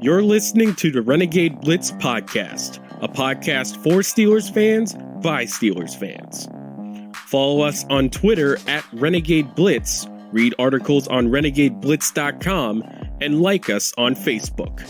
You're listening to the Renegade Blitz podcast, a podcast for Steelers fans by Steelers fans. Follow us on Twitter at Renegade Blitz, read articles on renegadeblitz.com, and like us on Facebook.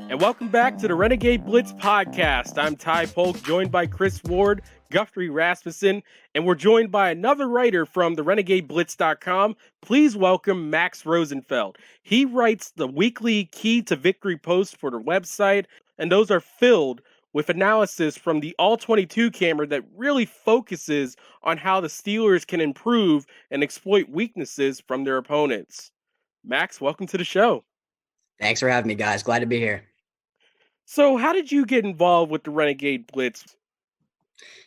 And welcome back to the Renegade Blitz podcast. I'm Ty Polk, joined by Chris Ward, Guthrie Rasmussen, and we're joined by another writer from the renegadeblitz.com. Please welcome Max Rosenfeld. He writes the weekly Key to Victory posts for the website, and those are filled with analysis from the All-22 camera that really focuses on how the Steelers can improve and exploit weaknesses from their opponents. Max, welcome to the show. Thanks for having me, guys. Glad to be here. So how did you get involved with the Renegade Blitz?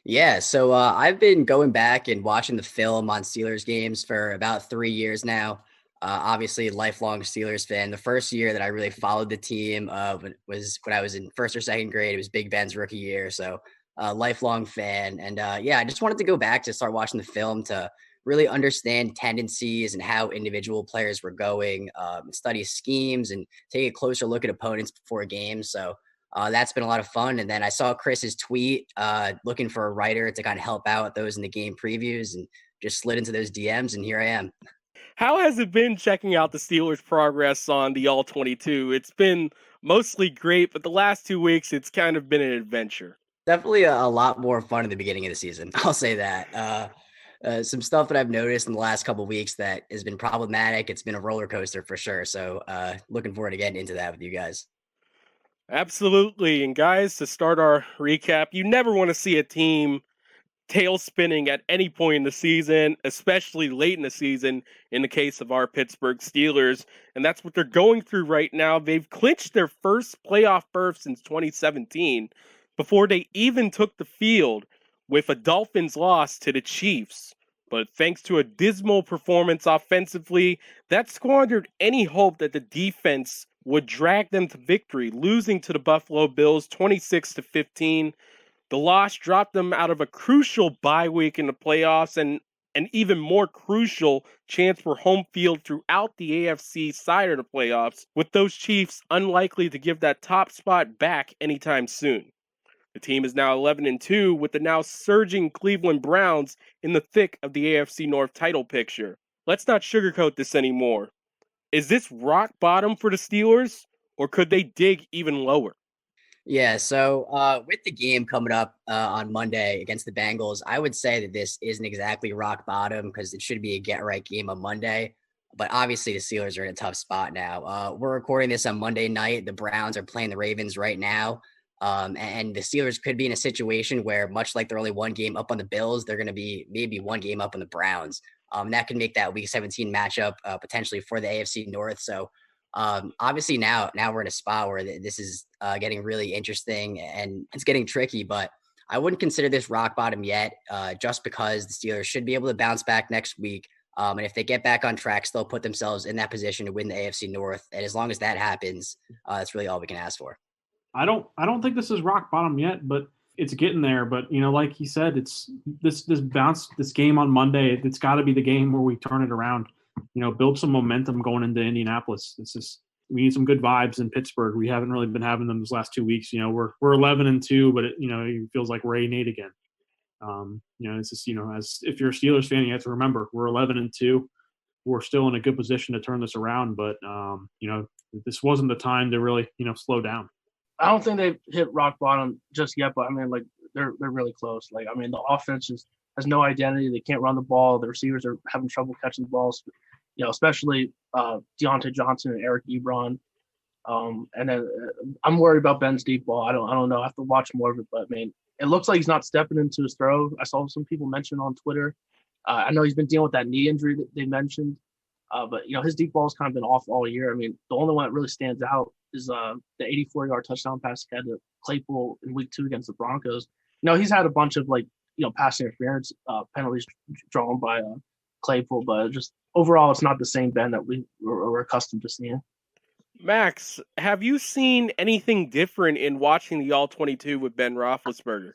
Yeah, so I've been going back and watching the film on Steelers games for about 3 years now. Obviously, lifelong Steelers fan. The first year that I really followed the team was when I was in first or second grade. It was Big Ben's rookie year, so lifelong fan. And yeah, I just wanted to go back to start watching the film to really understand tendencies and how individual players were going, study schemes, and take a closer look at opponents before games. So that's been a lot of fun. And then I saw Chris's tweet looking for a writer to kind of help out with those in the game previews, and just slid into those DMs, and here I am. How has it been checking out the Steelers' progress on the All-22? It's been mostly great, but the last 2 weeks, it's kind of been an adventure. Definitely a lot more fun in the beginning of the season. I'll say that. Some stuff that I've noticed in the last couple of weeks that has been problematic. It's been a roller coaster for sure. So looking forward to getting into that with you guys. Absolutely. And guys, to start our recap, you never want to see a team tail spinning at any point in the season, especially late in the season in the case of our Pittsburgh Steelers. And that's what they're going through right now. They've clinched their first playoff berth since 2017 before they even took the field with a Dolphins loss to the Chiefs. But thanks to a dismal performance offensively, that squandered any hope that the defense would drag them to victory, losing to the Buffalo Bills 26-15. The loss dropped them out of a crucial bye week in the playoffs and an even more crucial chance for home field throughout the AFC side of the playoffs, with those Chiefs unlikely to give that top spot back anytime soon. The team is now 11-2 with the now surging Cleveland Browns in the thick of the AFC North title picture. Let's not sugarcoat this anymore. Is this rock bottom for the Steelers, or could they dig even lower? Yeah, so with the game coming up on Monday against the Bengals, I would say that this isn't exactly rock bottom because it should be a get-right game on Monday. But obviously the Steelers are in a tough spot now. We're recording this on Monday night. The Browns are playing the Ravens right now. And the Steelers could be in a situation where, much like they're only one game up on the Bills, they're going to be maybe one game up on the Browns. That can make that Week 17 matchup potentially for the AFC North. So obviously now we're in a spot where this is getting really interesting and it's getting tricky. But I wouldn't consider this rock bottom yet, just because the Steelers should be able to bounce back next week. And if they get back on track, they'll put themselves in that position to win the AFC North. And as long as that happens, that's really all we can ask for. I don't think this is rock bottom yet, but it's getting there. But like he said, it's this game on Monday. It's got to be the game where we turn it around. Build some momentum going into Indianapolis. We need some good vibes in Pittsburgh. We haven't really been having them these last 2 weeks. We're 11-2, but it feels like we're 8-8 again. It's just as if you're a Steelers fan, you have to remember we're 11-2. We're still in a good position to turn this around, but this wasn't the time to really slow down. I don't think they've hit rock bottom just yet, but I mean, like they're really close. Like, I mean, the offense has no identity. They can't run the ball. The receivers are having trouble catching the balls. Especially Deontay Johnson and Eric Ebron. And then I'm worried about Ben's deep ball. I don't know. I have to watch more of it, but I mean, it looks like he's not stepping into his throw. I saw some people mention on Twitter. I know he's been dealing with that knee injury that they mentioned. But his deep ball has kind of been off all year. I mean, the only one that really stands out is the 84-yard touchdown pass he had to Claypool in Week 2 against the Broncos. He's had a bunch of pass interference penalties drawn by Claypool, but just overall, it's not the same Ben that we're accustomed to seeing. Max, have you seen anything different in watching the All-22 with Ben Roethlisberger?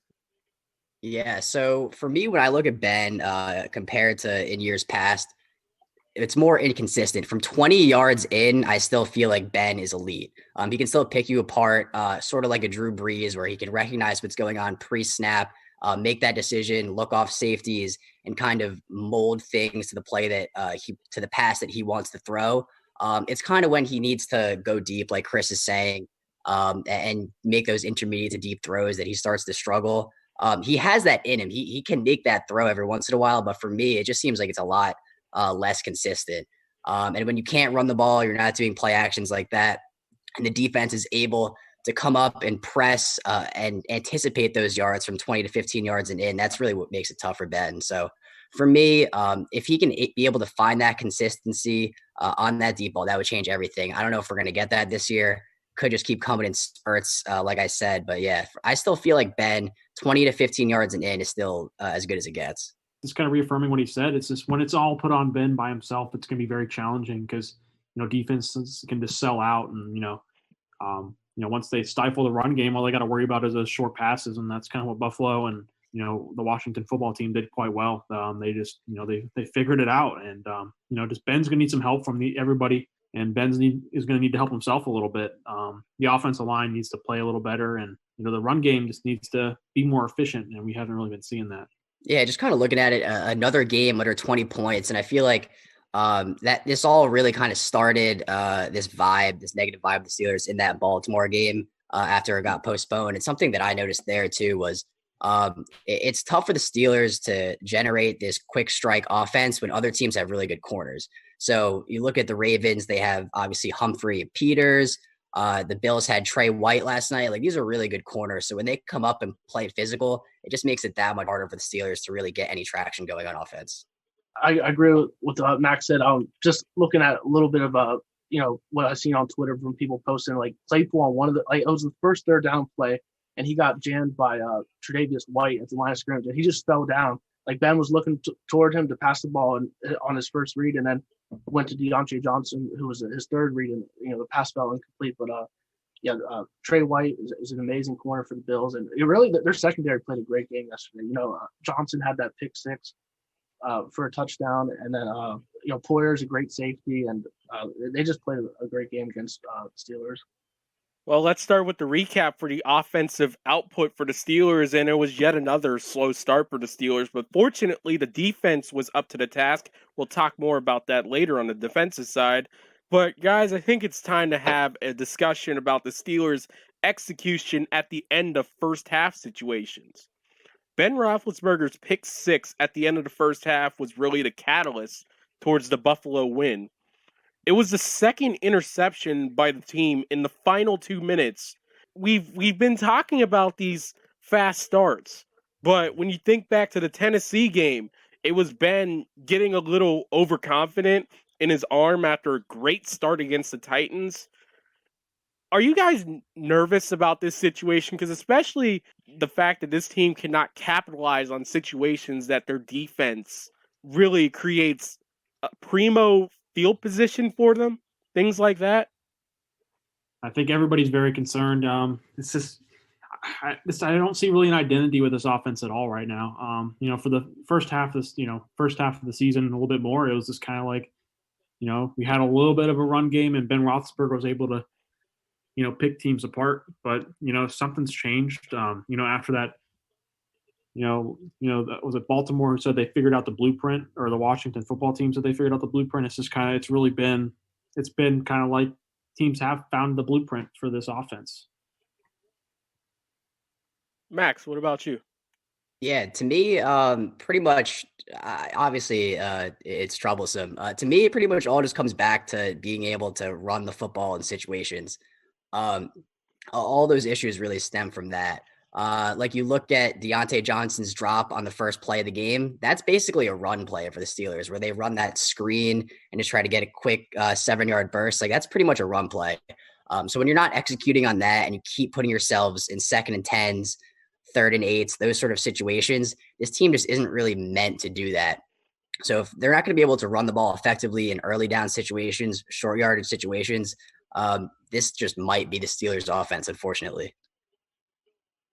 Yeah, so for me, when I look at Ben compared to in years past, it's more inconsistent. From 20 yards in, I still feel like Ben is elite. He can still pick you apart, sort of like a Drew Brees, where he can recognize what's going on pre-snap, make that decision, look off safeties, and kind of mold things to the play that to the pass that he wants to throw. It's kind of when he needs to go deep, like Chris is saying, and make those intermediate to deep throws that he starts to struggle. He has that in him. He can make that throw every once in a while, but for me, it just seems like it's a lot less consistent. And when you can't run the ball, you're not doing play actions like that, and the defense is able to come up and press and anticipate those yards from 20 to 15 yards and in, that's really what makes it tough for Ben. So for me, if he can be able to find that consistency on that deep ball, that would change everything. I don't know if we're going to get that this year. Could just keep coming in spurts, like I said. But yeah, I still feel like Ben, 20 to 15 yards and in is still as good as it gets. Just kind of reaffirming what he said. It's just when it's all put on Ben by himself, it's going to be very challenging because, defenses can just sell out. And, once they stifle the run game, all they got to worry about is those short passes. And that's kind of what Buffalo and, the Washington football team did quite well. They just, they figured it out. And, just Ben's going to need some help from everybody. And Ben's is going to need to help himself a little bit. The offensive line needs to play a little better. And, the run game just needs to be more efficient. And we haven't really been seeing that. Yeah, just kind of looking at it, another game under 20 points. And I feel like that this all really kind of started this negative vibe of the Steelers in that Baltimore game after it got postponed. And something that I noticed there too was it's tough for the Steelers to generate this quick strike offense when other teams have really good corners. So you look at the Ravens, they have obviously Humphrey and Peters. The Bills had Trey White last night. Like, these are really good corners. So when they come up and play physical, it just makes it that much harder for the Steelers to really get any traction going on offense. I agree with what Max said. Just looking at a little bit of what I've seen on Twitter from people posting, like Claypool on one of the, like, it was the first third down play, and he got jammed by Tre'Davious White at the line of scrimmage, and he just fell down. Like, Ben was looking toward him to pass the ball on his first read, and then went to E28 Johnson, who was his third read, and the pass fell incomplete. But Trey White is an amazing corner for the Bills, and their secondary played a great game yesterday. Johnson had that pick six for a touchdown, and then Poyer's a great safety, and they just played a great game against the Steelers. Well, let's start with the recap for the offensive output for the Steelers, and it was yet another slow start for the Steelers, but fortunately the defense was up to the task. We'll talk more about that later on the defensive side. But guys, I think it's time to have a discussion about the Steelers' execution at the end of first half situations. Ben Roethlisberger's pick six at the end of the first half was really the catalyst towards the Buffalo win. It was the second interception by the team in the final 2 minutes. We've been talking about these fast starts, but when you think back to the Tennessee game, it was Ben getting a little overconfident in his arm after a great start against the Titans. Are you guys nervous about this situation? Because especially the fact that this team cannot capitalize on situations that their defense really creates a primo field position for them, things like that. I think everybody's very concerned. It's just I don't see really an identity with this offense at all right now. For the first half of the season, a little bit more, it was just kind of like, we had a little bit of a run game, and Ben Roethlisberger was able to, pick teams apart. But something's changed. After that. Was it Baltimore who said they figured out the blueprint, or the Washington football team said they figured out the blueprint? It's just it's been kind of like teams have found the blueprint for this offense. Max, what about you? Yeah, to me, pretty much, obviously, it's troublesome. To me, it pretty much all just comes back to being able to run the football in situations. All those issues really stem from that. Like, you look at E28 Johnson's drop on the first play of the game, that's basically a run play for the Steelers, where they run that screen and just try to get a quick 7-yard burst. Like, that's pretty much a run play. So when you're not executing on that and you keep putting yourselves in 2nd and 10s, 3rd and 8s, those sort of situations, this team just isn't really meant to do that. So if they're not going to be able to run the ball effectively in early down situations, short yardage situations, this just might be the Steelers' offense, unfortunately.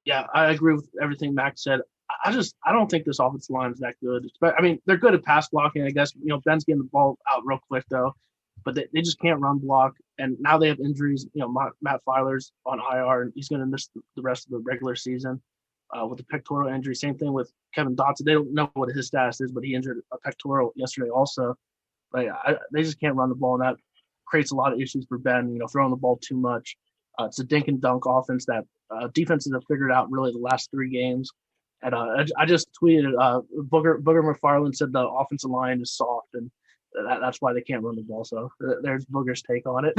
Yeah, I agree with everything Max said. I don't think this offensive line is that good. I mean, they're good at pass blocking, I guess. Ben's getting the ball out real quick though, but they just can't run block. And now they have injuries. Matt Filer's on IR, and he's going to miss the rest of the regular season with the pectoral injury. Same thing with Kevin Dotson. They don't know what his status is, but he injured a pectoral yesterday also. But they just can't run the ball, and that creates a lot of issues for Ben. Throwing the ball too much. It's a dink and dunk offense that defenses have figured out really the last 3 games. And I just tweeted, Booger McFarland said the offensive line is soft, and that's why they can't run the ball. So there's Booger's take on it.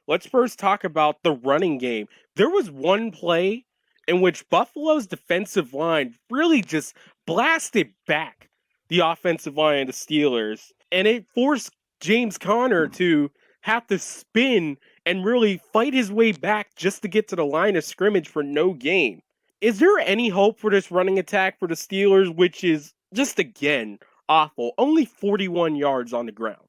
Let's first talk about the running game. There was one play in which Buffalo's defensive line really just blasted back the offensive line of the Steelers, and it forced James Conner to have to spin and really fight his way back just to get to the line of scrimmage for no gain. Is there any hope for this running attack for the Steelers, which is just, again, awful? Only 41 yards on the ground.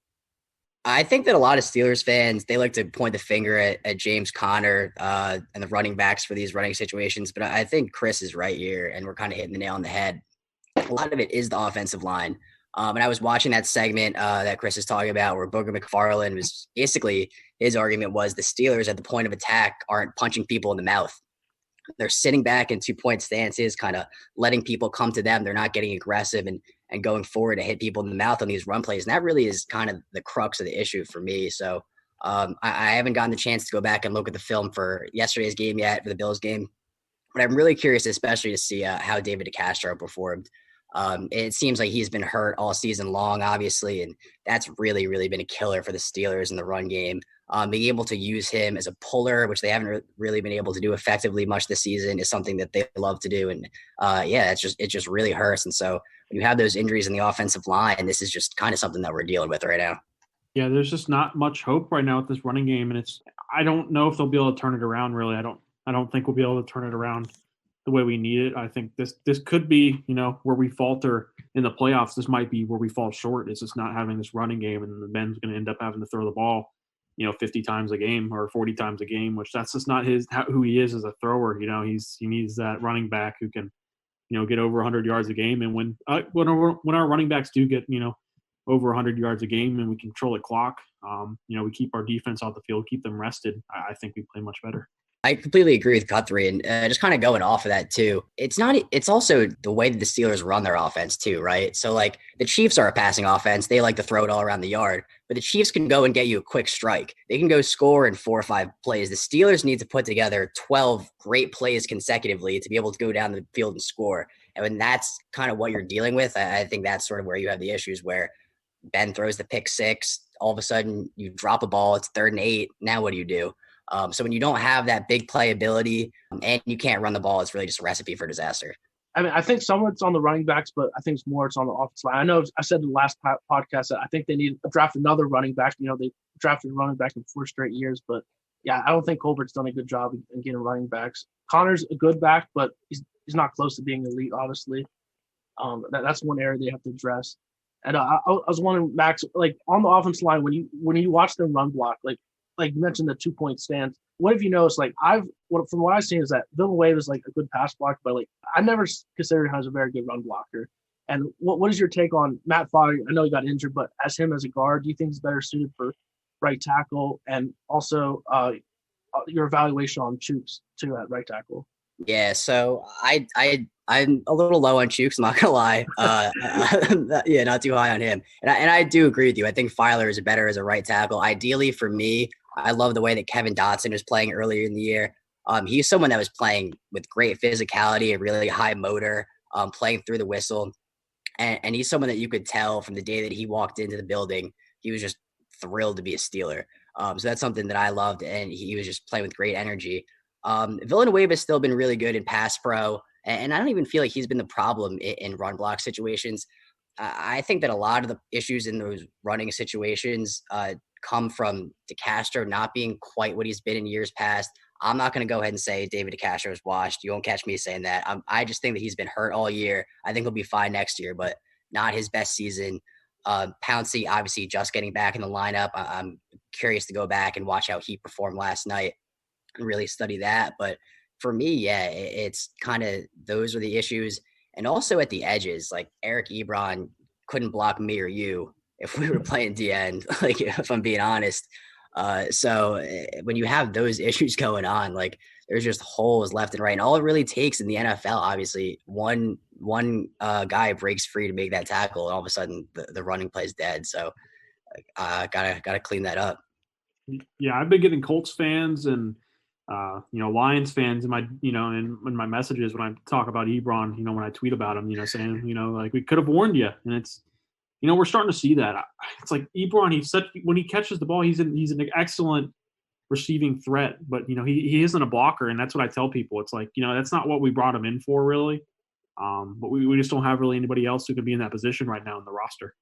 I think that a lot of Steelers fans, they like to point the finger at James Conner and the running backs for these running situations, but I think Chris is right here, and we're kind of hitting the nail on the head. A lot of it is the offensive line. And I was watching that segment that Chris is talking about where Booger McFarland was basically, his argument was the Steelers at the point of attack aren't punching people in the mouth. They're sitting back in 2-point stances, kind of letting people come to them. They're not getting aggressive and going forward to hit people in the mouth on these run plays. And that really is kind of the crux of the issue for me. So I haven't gotten the chance to go back and look at the film for yesterday's game yet, for the Bills game. But I'm really curious, especially to see how David DeCastro performed. It seems like he's been hurt all season long, obviously, and that's really, really been a killer for the Steelers in the run game. Being able to use him as a puller, which they haven't really been able to do effectively much this season, is something that they love to do. And it just really hurts. And so when you have those injuries in the offensive line, this is just kind of something that we're dealing with right now. Yeah, there's just not much hope right now with this running game, and I don't know if they'll be able to turn it around. Really, I don't think we'll be able to turn it around the way we need it. I think this could be, where we falter in the playoffs. This might be where we fall short. Is just not having this running game, and the Ben's going to end up having to throw the ball, 50 times a game or 40 times a game, which that's just not who he is as a thrower. He needs that running back who can, get over 100 yards a game. And when our running backs do get, over 100 yards a game and we control the clock, we keep our defense off the field, keep them rested, I think we play much better. I completely agree with Guthrie, and just kind of going off of that too. It's also the way that the Steelers run their offense too, right? So like the Chiefs are a passing offense. They like to throw it all around the yard, but the Chiefs can go and get you a quick strike. They can go score in 4 or 5 plays. The Steelers need to put together 12 great plays consecutively to be able to go down the field and score. And when that's kind of what you're dealing with, I think that's sort of where you have the issues where Ben throws the pick 6. All of a sudden you drop a ball. It's 3rd and 8. Now what do you do? So when you don't have that big playability and you can't run the ball, it's really just a recipe for disaster. I mean, I think some of it's on the running backs, but I think it's on the offensive line. I know I said in the last podcast that I think they need to draft another running back. They drafted a running back in 4 straight years, but yeah, I don't think Colbert's done a good job in getting running backs. Connor's a good back, but he's not close to being elite, obviously. That's one area they have to address. And I was wondering, Max, like on the offensive line, when you watch them run block, like you mentioned the 2-point stance, what have you noticed? Like from what I've seen is that Villanueva is like a good pass blocker, but like I never considered him as a very good run blocker. And what is your take on Matt Fogg? I know he got injured, but as him as a guard, do you think he's better suited for right tackle? And also your evaluation on Chooks too at right tackle. Yeah, so I'm a little low on Chooks, I'm not gonna lie. Yeah, not too high on him. And I do agree with you. I think Filer is better as a right tackle. Ideally for me, I love the way that Kevin Dotson was playing earlier in the year. He's someone that was playing with great physicality, a really high motor, playing through the whistle. And he's someone that you could tell from the day that he walked into the building, he was just thrilled to be a Steeler. So that's something that I loved, and he was just playing with great energy. Villanueva has still been really good in pass pro, and I don't even feel like he's been the problem in run block situations. I think that a lot of the issues in those running situations come from DeCastro not being quite what he's been in years past. I'm not going to go ahead and say David DeCastro is washed. You won't catch me saying that. I just think that he's been hurt all year. I think he'll be fine next year, but not his best season. Pouncey, obviously, just getting back in the lineup. I'm curious to go back and watch how he performed last night and really study that. But for me, yeah, it's kind of those are the issues. And also at the edges, like Eric Ebron couldn't block me or you if we were playing DN, like if I'm being honest. So when you have those issues going on, like there's just holes left and right. And all it really takes in the NFL, obviously, one guy breaks free to make that tackle, and all of a sudden the running play is dead. So gotta clean that up. Yeah, I've been getting Colts fans and Lions fans in my in my messages when I talk about Ebron, when I tweet about him, saying like we could have warned you, and it's we're starting to see that. It's like Ebron, when he catches the ball, he's an excellent receiving threat, but he isn't a blocker, and that's what I tell people. It's like that's not what we brought him in for, really. But we just don't have really anybody else who could be in that position right now in the roster.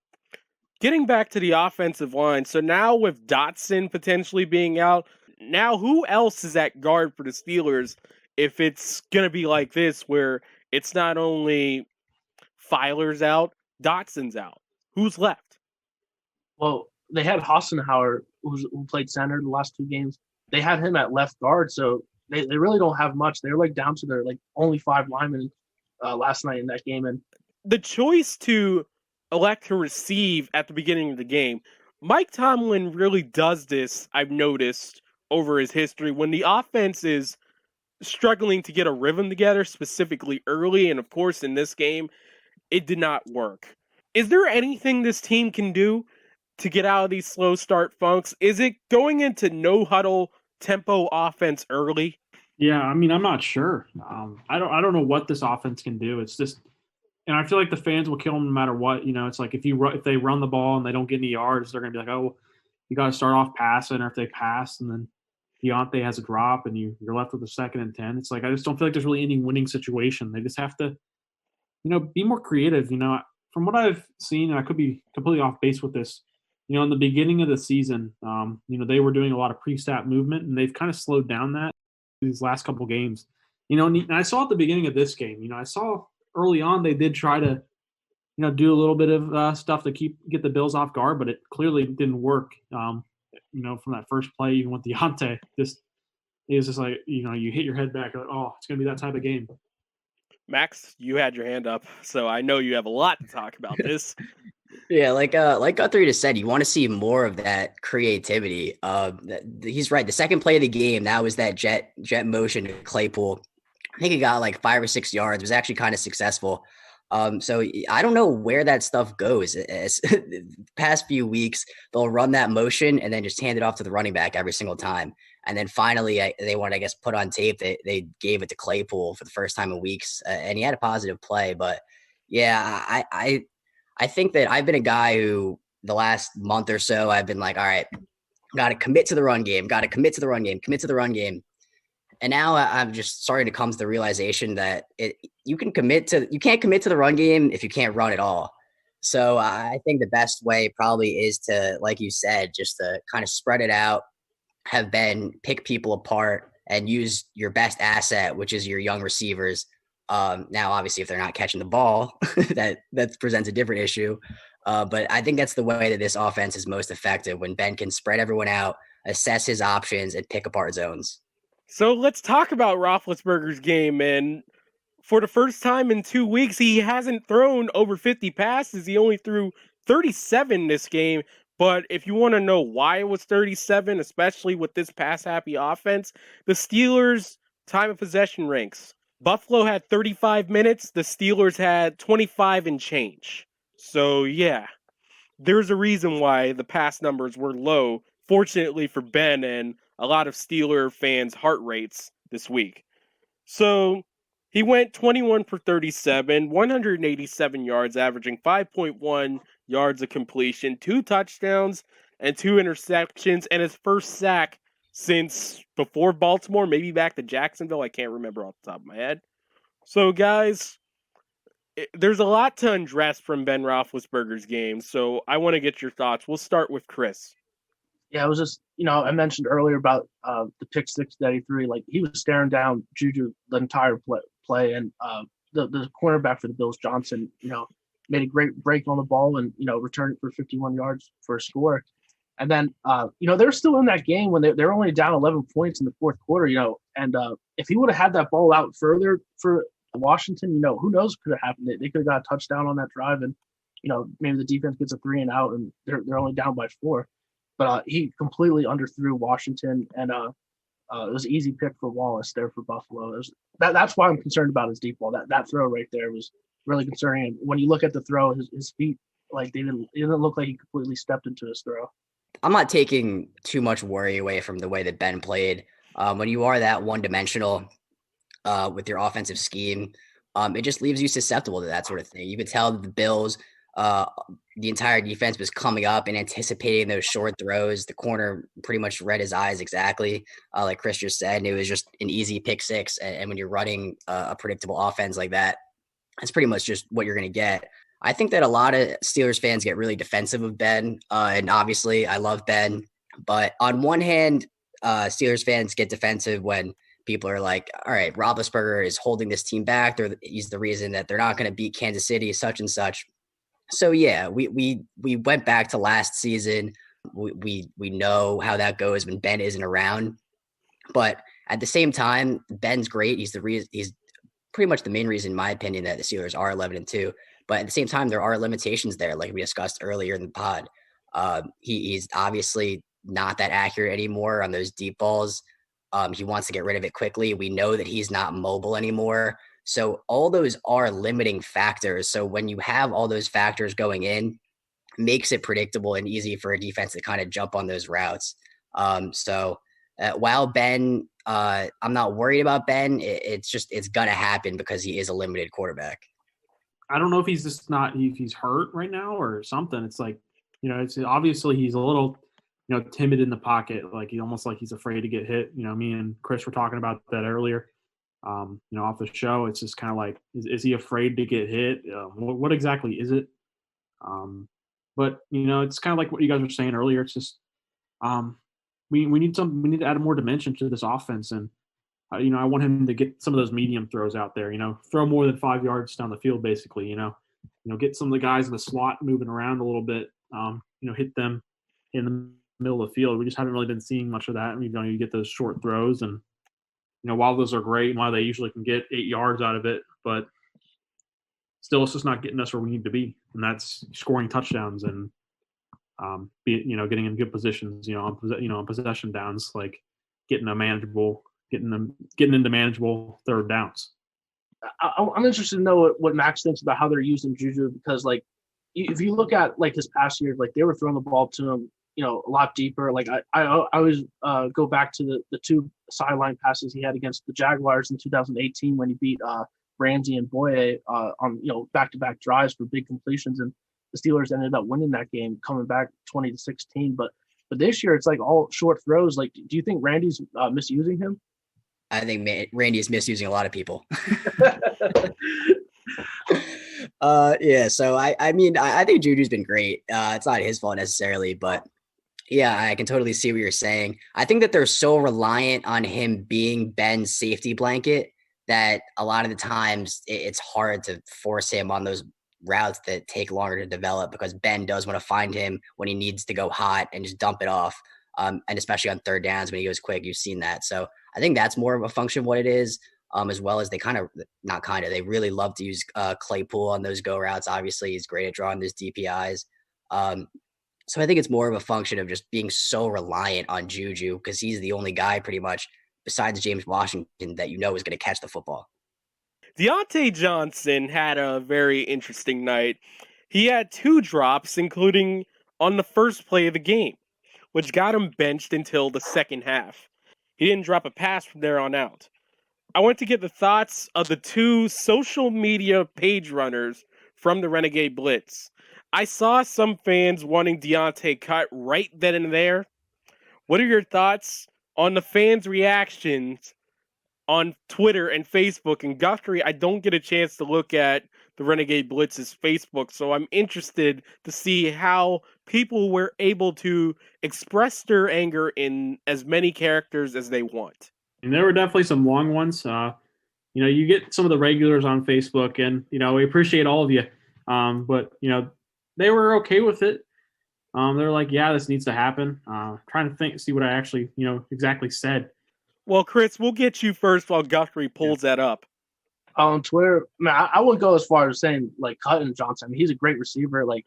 Getting back to the offensive line, so now with Dotson potentially being out, now who else is at guard for the Steelers if it's going to be like this where it's not only Filer's out, Dotson's out? Who's left? Well, they had Hassenauer, who played center the last 2 games. They had him at left guard, so they really don't have much. They're like down to their only 5 linemen last night in that game. And the choice to elect to receive at the beginning of the game, Mike Tomlin really does this, I've noticed, over his history. When the offense is struggling to get a rhythm together, specifically early, and of course in this game, it did not work. Is there anything this team can do to get out of these slow start funks? Is it going into no huddle tempo offense early? Yeah, I mean, I'm not sure. I don't know what this offense can do. It's just, and I feel like the fans will kill them no matter what. It's like if they run the ball and they don't get any yards, they're gonna be like, oh, you got to start off passing, or if they pass and then Deontay has a drop and you're left with a 2nd and 10. It's like I just don't feel like there's really any winning situation. They just have to, be more creative. From what I've seen, and I could be completely off base with this, in the beginning of the season, they were doing a lot of pre-snap movement, and they've kind of slowed down that these last couple games. And I saw at the beginning of this game, I saw early on they did try to, do a little bit of stuff to get the Bills off guard, but it clearly didn't work. From that first play, even with Deontay, it was just like, you hit your head back, like, oh, it's going to be that type of game. Max, you had your hand up, so I know you have a lot to talk about this. Yeah, like Guthrie just said, you want to see more of that creativity. He's right. The second play of the game, that was that jet motion to Claypool. I think he got like 5 or 6 yards. It was actually kind of successful. So I don't know where that stuff goes. The past few weeks, they'll run that motion and then just hand it off to the running back every single time. And then finally, they wanted, I guess, put on tape. They gave it to Claypool for the first time in weeks, and he had a positive play. But yeah, I think that I've been a guy who the last month or so, I've been like, all right, got to commit to the run game, commit to the run game. And now I'm just starting to come to the realization that you can't commit to the run game if you can't run at all. So I think the best way probably is to, like you said, just to kind of spread it out, have Ben pick people apart and use your best asset, which is your young receivers. Now, obviously, if they're not catching the ball, that presents a different issue. But I think that's the way that this offense is most effective, when Ben can spread everyone out, assess his options, and pick apart zones. So let's talk about Roethlisberger's game. And for the first time in 2 weeks, he hasn't thrown over 50 passes. He only threw 37 this game. But if you want to know why it was 37, especially with this pass-happy offense, the Steelers' time of possession ranks. Buffalo had 35 minutes. The Steelers had 25 and change. So, yeah, there's a reason why the pass numbers were low, fortunately for Ben and a lot of Steeler fans' heart rates this week. So, he went 21 for 37, 187 yards, averaging 5.1 yards of completion, 2 touchdowns, and 2 interceptions, and his first sack since before Baltimore, maybe back to Jacksonville. I can't remember off the top of my head. So, guys, there's a lot to undress from Ben Roethlisberger's game, so I want to get your thoughts. We'll start with Chris. Yeah, it was just, I mentioned earlier about the pick six that he threw. Like, he was staring down Juju the entire play, and the cornerback for the Bills, Johnson, made a great break on the ball and, returned it for 51 yards for a score. And then, they're still in that game when they're only down 11 points in the fourth quarter, and if he would have had that ball out further for Washington, who knows what could have happened. They could have got a touchdown on that drive, and maybe the defense gets a 3 and out, and they're only down by 4. But he completely underthrew Washington, and it was an easy pick for Wallace there for Buffalo. That's why I'm concerned about his deep ball. That throw right there was really concerning. And when you look at the throw, his feet, like it didn't look like he completely stepped into his throw. I'm not taking too much worry away from the way that Ben played. When you are that one-dimensional with your offensive scheme, it just leaves you susceptible to that sort of thing. You could tell that the Bills, the entire defense was coming up and anticipating those short throws. The corner pretty much read his eyes exactly, like Chris just said. And it was just an easy pick six. And when you're running a predictable offense like that, that's pretty much just what you're going to get. I think that a lot of Steelers fans get really defensive of Ben. And obviously, I love Ben. But on one hand, Steelers fans get defensive when people are like, all right, Roethlisberger is holding this team back. He's the reason that they're not going to beat Kansas City, such and such. So, yeah, we went back to last season. We know how that goes when Ben isn't around. But at the same time, Ben's great. He's pretty much the main reason, in my opinion, that the Steelers are 11-2. But at the same time, there are limitations there, like we discussed earlier in the pod. He's obviously not that accurate anymore on those deep balls. He wants to get rid of it quickly. We know that he's not mobile anymore. So all those are limiting factors. So when you have all those factors going in, it makes it predictable and easy for a defense to kind of jump on those routes. While Ben, I'm not worried about Ben, it's going to happen because he is a limited quarterback. I don't know if he's just if he's hurt right now or something. It's like, it's obviously he's a little, timid in the pocket. Like he's afraid to get hit. Me and Chris were talking about that earlier. Off the show, it's just kind of like, is he afraid to get hit? What exactly is it? But it's kind of like what you guys were saying earlier. It's just, we need to add more dimension to this offense. And, I want him to get some of those medium throws out there, throw more than 5 yards down the field, basically, get some of the guys in the slot moving around a little bit, hit them in the middle of the field. We just haven't really been seeing much of that. You get those short throws, and, while those are great and while they usually can get 8 yards out of it, but still it's just not getting us where we need to be. And that's scoring touchdowns and, getting in good positions, on possession downs, like getting into manageable third downs. I'm interested to know what Max thinks about how they're using Juju, because like if you look at like his past years, like they were throwing the ball to him, a lot deeper. Like I always go back to the 2 sideline passes he had against the Jaguars in 2018 when he beat Ramsey and Boye on back-to-back drives for big completions, and the Steelers ended up winning that game, coming back 20-16. But this year it's like all short throws. Like, do you think Randy's misusing him? I think Randy is misusing a lot of people. Yeah. So I think Juju's been great. It's not his fault necessarily, but yeah, I can totally see what you're saying. I think that they're so reliant on him being Ben's safety blanket that a lot of the times it's hard to force him on those routes that take longer to develop, because Ben does want to find him when he needs to go hot and just dump it off. And especially on third downs when he goes quick, you've seen that. So I think that's more of a function of what it is, as well as they really love to use Claypool on those go routes. Obviously, he's great at drawing those DPIs. So I think it's more of a function of just being so reliant on Juju, because he's the only guy pretty much besides James Washington that is going to catch the football. Deontay Johnson had a very interesting night. He had 2 drops, including on the first play of the game, which got him benched until the second half. He didn't drop a pass from there on out. I want to get the thoughts of the 2 social media page runners from the Renegade Blitz. I saw some fans wanting Deontay cut right then and there. What are your thoughts on the fans' reactions on Twitter and Facebook? And Guthrie, I don't get a chance to look at the Renegade Blitz's Facebook, so I'm interested to see how people were able to express their anger in as many characters as they want. And there were definitely some long ones. You get some of the regulars on Facebook, and we appreciate all of you. But they were okay with it. They're like, yeah, this needs to happen. Trying to see what I actually exactly said. Well, Chris, we'll get you first while Guthrie pulls that up. On Twitter, man, I wouldn't go as far as saying like cutting Johnson. I mean, he's a great receiver. Like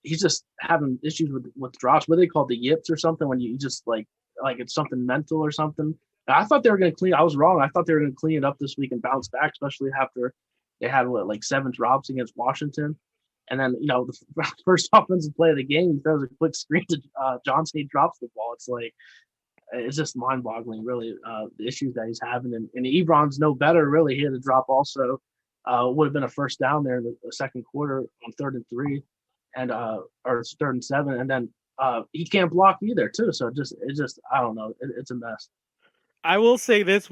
he's just having issues with drops. What do they call the yips or something when you just like it's something mental or something. And I thought they were going to clean. I was wrong. I thought they were going to clean it up this week and bounce back, especially after they had like 7 drops against Washington. And then the first offensive play of the game, he throws a quick screen to Johnson. He drops the ball. It's like it's just mind-boggling, really, the issues that he's having. And Ebron's no better, really. He had a drop also. Would have been a first down there in the second quarter on 3rd and 3, and or 3rd and 7, and then he can't block either, too. So it's just I don't know. It's a mess. I will say this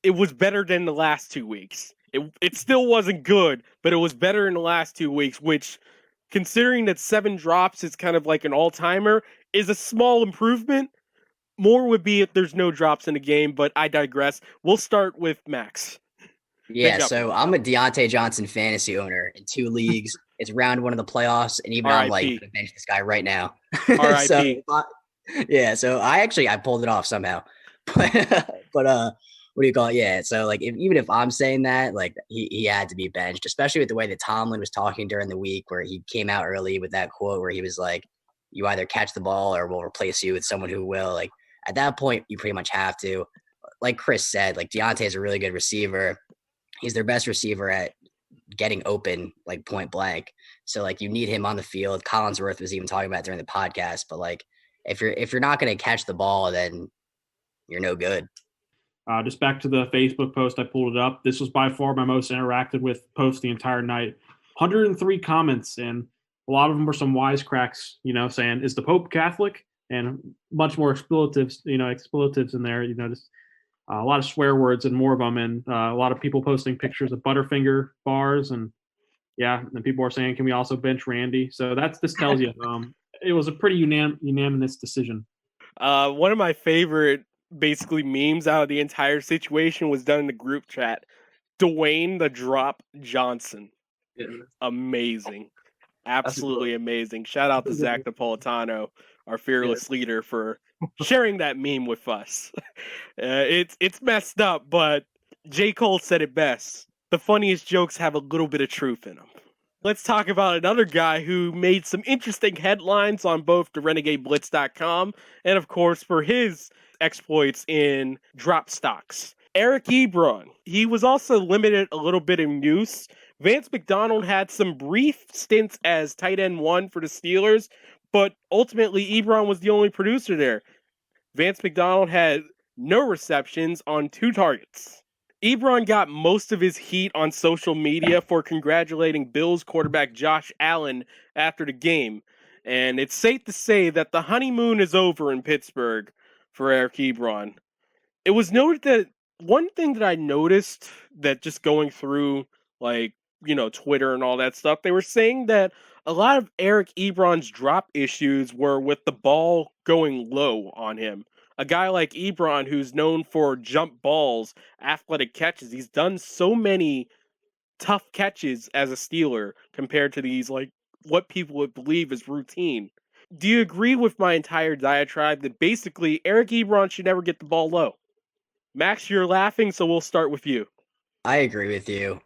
it was better than the last 2 weeks. It still wasn't good, but it was better in the last 2 weeks, which, considering that 7 drops is kind of like an all-timer, is a small improvement. More would be if there's no drops in the game, but I digress. We'll start with Max. Yeah, so I'm a Deontay Johnson fantasy owner in 2 leagues. It's round 1 of the playoffs, and even I'm like, I'm going to bench this guy right now. R.I.P. So I pulled it off somehow. But what do you call it? Yeah, so like even if I'm saying that, like he had to be benched, especially with the way that Tomlin was talking during the week, where he came out early with that quote where he was like, "You either catch the ball or we'll replace you with someone who will." Like at that point, you pretty much have to. Like Chris said, like Deontay is a really good receiver. He's their best receiver at getting open, like point blank. So like you need him on the field. Collinsworth was even talking about it during the podcast. But like if you're not going to catch the ball, then you're no good. Just back to the Facebook post, I pulled it up. This was by far my most interacted with post the entire night. 103 comments, and a lot of them were some wisecracks, saying, "Is the Pope Catholic?" And much more expletives in there. Just a lot of swear words and more of them, and a lot of people posting pictures of Butterfinger bars, and and people are saying, "Can we also bench Randy?" So this tells you it was a pretty unanimous decision. One of my favorite basically memes out of the entire situation was done in the group chat. Dwayne the Drop Johnson. Yeah. Amazing. Absolutely amazing. Shout out to Zach Napolitano, our fearless leader, for sharing that meme with us. It's messed up, but J. Cole said it best. The funniest jokes have a little bit of truth in them. Let's talk about another guy who made some interesting headlines on both the RenegadeBlitz.com and, of course, for his exploits in drop stocks. Eric Ebron. He was also limited a little bit in use. Vance McDonald had some brief stints as tight end 1 for the Steelers, but ultimately Ebron was the only producer there. Vance McDonald had no receptions on 2 targets. Ebron got most of his heat on social media for congratulating Bills quarterback Josh Allen after the game. And it's safe to say that the honeymoon is over in Pittsburgh for Eric Ebron. It was noted that one thing that I noticed that just going through Twitter and all that stuff, they were saying that a lot of Eric Ebron's drop issues were with the ball going low on him. A guy like Ebron, who's known for jump balls, athletic catches, he's done so many tough catches as a Steeler compared to these, what people would believe is routine. Do you agree with my entire diatribe that basically Eric Ebron should never get the ball low? Max, you're laughing, so we'll start with you. I agree with you.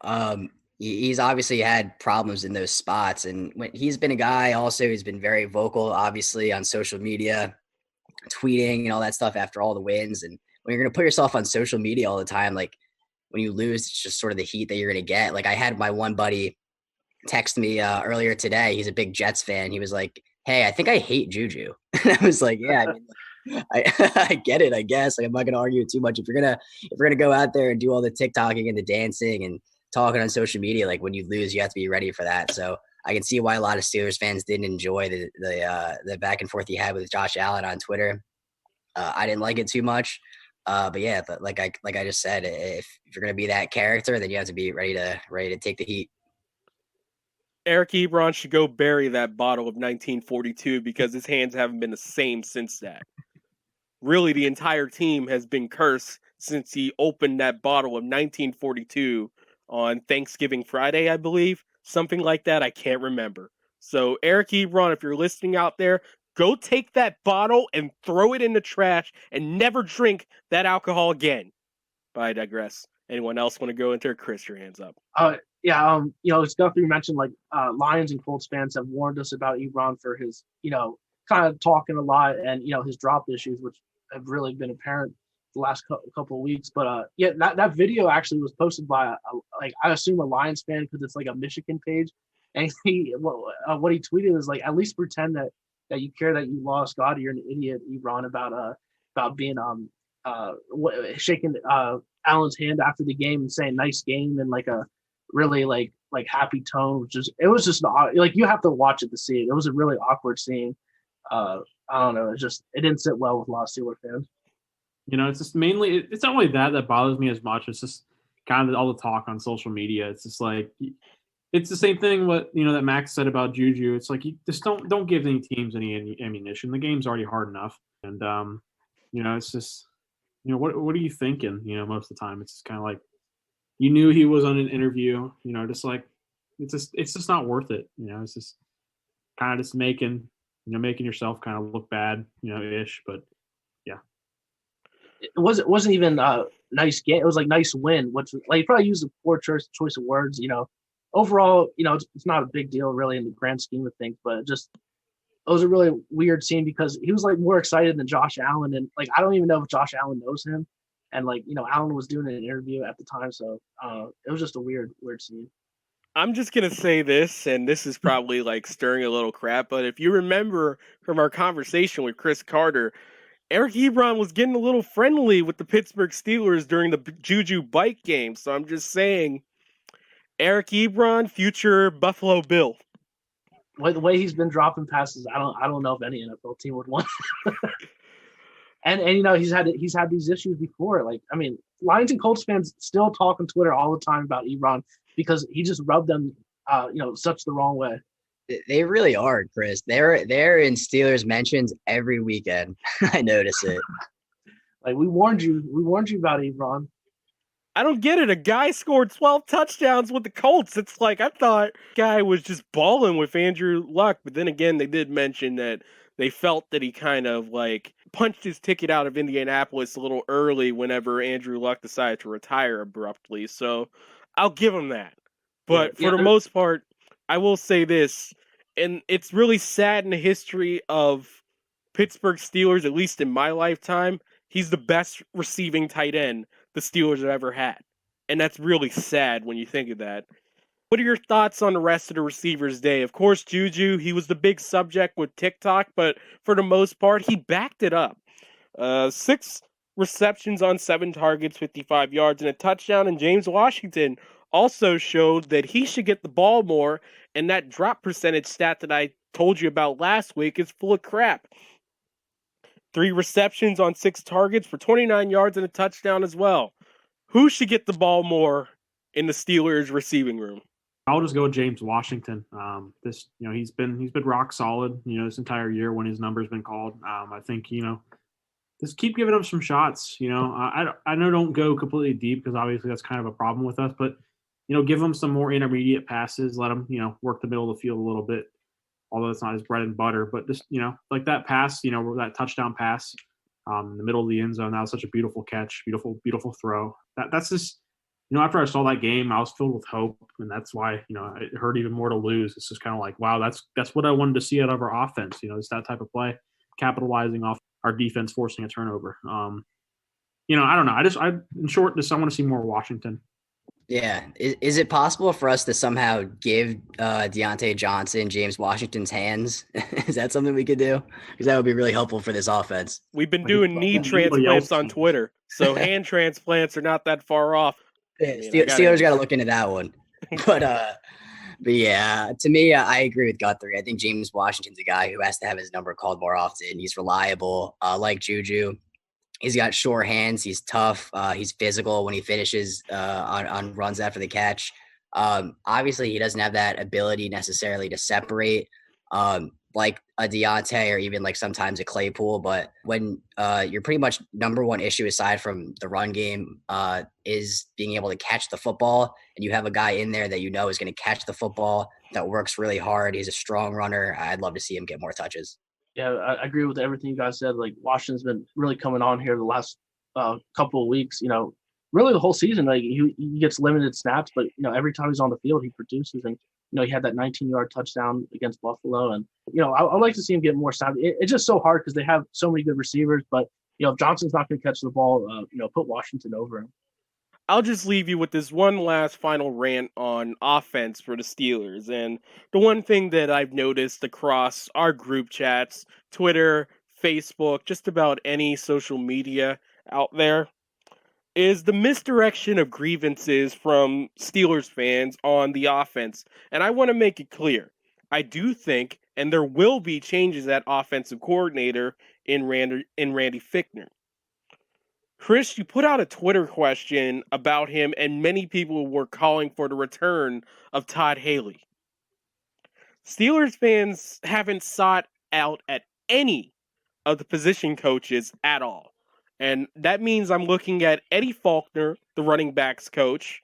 He's obviously had problems in those spots, and he's been a guy also who's been very vocal, obviously, on social media, tweeting and all that stuff after all the wins. And when you're going to put yourself on social media all the time, like when you lose, it's just sort of the heat that you're going to get. Like I had my one buddy text me earlier today. He's a big Jets fan. He was like, "Hey, I think I hate Juju." And I was like, "Yeah, I get it, I guess. Like I'm not going to argue too much. If you're gonna go out there and do all the TikToking and the dancing and talking on social media, like when you lose, you have to be ready for that." So I can see why a lot of Steelers fans didn't enjoy the back and forth he had with Josh Allen on Twitter. I didn't like it too much, but like I just said, if you're gonna be that character, then you have to be ready to take the heat. Eric Ebron should go bury that bottle of 1942 because his hands haven't been the same since that. Really, the entire team has been cursed since he opened that bottle of 1942 on Thanksgiving Friday, I believe. Something like that, I can't remember. So, Eric Ebron, if you're listening out there, go take that bottle and throw it in the trash and never drink that alcohol again. But I digress. Anyone else want to go into it? Chris, your hands up. As Guthrie mentioned, like Lions and Colts fans have warned us about Ebron for his, kind of talking a lot and, his drop issues, which have really been apparent the last couple of weeks. But that video actually was posted by I assume a Lions fan because it's like a Michigan page, and what he tweeted is like, at least pretend that you care that you lost. God, you're an idiot, Ebron, about being shaking Allen's hand after the game and saying nice game and like a really like happy tone. It was just like, you have to watch it to see it. It was a really awkward scene. I don't know. It didn't sit well with a lot of Steelers fans. It's just mainly, it's not really that bothers me as much. It's just kind of all the talk on social media. It's just like, it's the same thing that Max said about Juju. It's like, you just don't give any teams any ammunition. The game's already hard enough. And, it's just, what are you thinking? Most of the time, it's just kind of like, you knew he was on an interview, just like, it's just not worth it. It's just kind of just making yourself kind of look bad, ish. But yeah, it wasn't even a nice game. It was like nice win, which like you probably used a poor choice of words. Overall, it's not a big deal really in the grand scheme of things, but it was a really weird scene because he was like more excited than Josh Allen, and like I don't even know if Josh Allen knows him, and like Allen was doing an interview at the time, so it was just a weird scene. I'm just going to say this, and this is probably like stirring a little crap, but if you remember from our conversation with Chris Carter, Eric Ebron was getting a little friendly with the Pittsburgh Steelers during the Juju bike game. So I'm just saying, Eric Ebron, future Buffalo Bill. The way he's been dropping passes, I don't know if any NFL team would want. and he's had these issues before. Like, I mean, Lions and Colts fans still talk on Twitter all the time about Ebron because he just rubbed them, such the wrong way. They really are, Chris. They're in Steelers mentions every weekend. I notice it. Like, we warned you about Ebron. I don't get it. A guy scored 12 touchdowns with the Colts. It's like, I thought guy was just balling with Andrew Luck. But then again, they did mention that they felt that he kind of like punched his ticket out of Indianapolis a little early whenever Andrew Luck decided to retire abruptly. So I'll give him that. But for the most part, I will say this, and it's really sad in the history of Pittsburgh Steelers, at least in my lifetime, he's the best receiving tight end the Steelers have ever had. And that's really sad when you think of that. What are your thoughts on the rest of the receivers' day? Of course, Juju, he was the big subject with TikTok, but for the most part, he backed it up. 6 receptions on 7 targets, 55 yards, and a touchdown, and James Washington also showed that he should get the ball more, and that drop percentage stat that I told you about last week is full of crap. 3 receptions on 6 targets for 29 yards and a touchdown as well. Who should get the ball more in the Steelers receiving room? I'll just go with James Washington. He's been rock solid, this entire year when his number's been called. I think, just keep giving him some shots. I know don't go completely deep because obviously that's kind of a problem with us, but give him some more intermediate passes. Let him, work the middle of the field a little bit, although it's not his bread and butter. But just, like that pass, that touchdown pass in the middle of the end zone, that was such a beautiful catch, beautiful throw. That's just, after I saw that game, I was filled with hope, and that's why, it hurt even more to lose. It's just kind of like, wow, that's what I wanted to see out of our offense. It's that type of play, capitalizing off our defense forcing a turnover. I don't know. In short, I want to see more Washington. Yeah. Is it possible for us to somehow give Deontay Johnson James Washington's hands? Is that something we could do? Because that would be really helpful for this offense. We've been doing knee transplants on Twitter, so hand transplants are not that far off. Steelers got to look into that one. But yeah, to me, I agree with Guthrie. I think James Washington's a guy who has to have his number called more often. He's reliable, like Juju. He's got sure hands. He's tough. He's physical when he finishes on runs after the catch. Obviously, he doesn't have that ability necessarily to separate like a Deontay or even like sometimes a Claypool. But when your pretty much number one issue aside from the run game is being able to catch the football, and you have a guy in there that is going to catch the football, that works really hard. He's a strong runner. I'd love to see him get more touches. Yeah, I agree with everything you guys said. Like, Washington's been really coming on here the last couple of weeks. really the whole season. Like he gets limited snaps, but every time he's on the field, he produces. And he had that 19-yard touchdown against Buffalo, and I'd like to see him get more snaps. It's just so hard because they have so many good receivers, but if Johnson's not going to catch the ball, put Washington over him. I'll just leave you with this one last final rant on offense for the Steelers. And the one thing that I've noticed across our group chats, Twitter, Facebook, just about any social media out there, is the misdirection of grievances from Steelers fans on the offense. And I want to make it clear. I do think, and there will be changes at offensive coordinator in Randy Fichtner. Chris, you put out a Twitter question about him, and many people were calling for the return of Todd Haley. Steelers fans haven't sought out at any of the position coaches at all. And that means I'm looking at Eddie Faulkner, the running backs coach,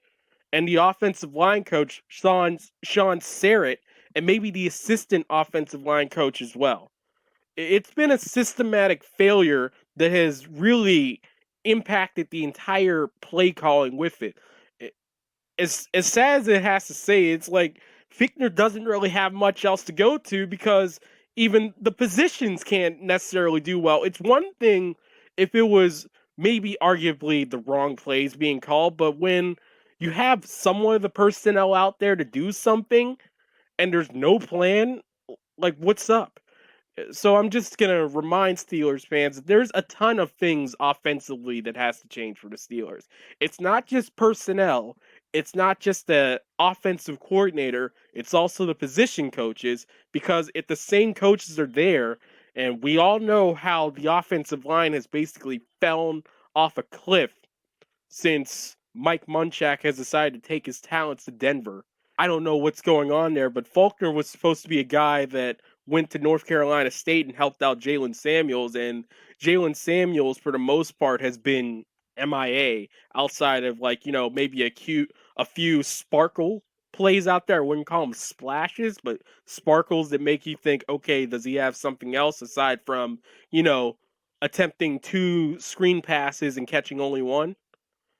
and the offensive line coach, Sean Serrett, and maybe the assistant offensive line coach as well. It's been a systematic failure that has really impacted the entire play calling with it. As sad as it has to say, it's like Fichtner doesn't really have much else to go to because even the positions can't necessarily do well. It's one thing if it was maybe arguably the wrong plays being called, but when you have somewhat of the personnel out there to do something and there's no plan, like what's up? So I'm just going to remind Steelers fans that there's a ton of things offensively that has to change for the Steelers. It's not just personnel. It's not just the offensive coordinator. It's also the position coaches, because if the same coaches are there, and we all know how the offensive line has basically fallen off a cliff since Mike Munchak has decided to take his talents to Denver. I don't know what's going on there, but Faulkner was supposed to be a guy that went to North Carolina State and helped out Jalen Samuels, and Jalen Samuels, for the most part, has been MIA outside of maybe a few sparkle plays out there. I wouldn't call them splashes, but sparkles that make you think, okay, does he have something else aside from attempting 2 screen passes and catching only one?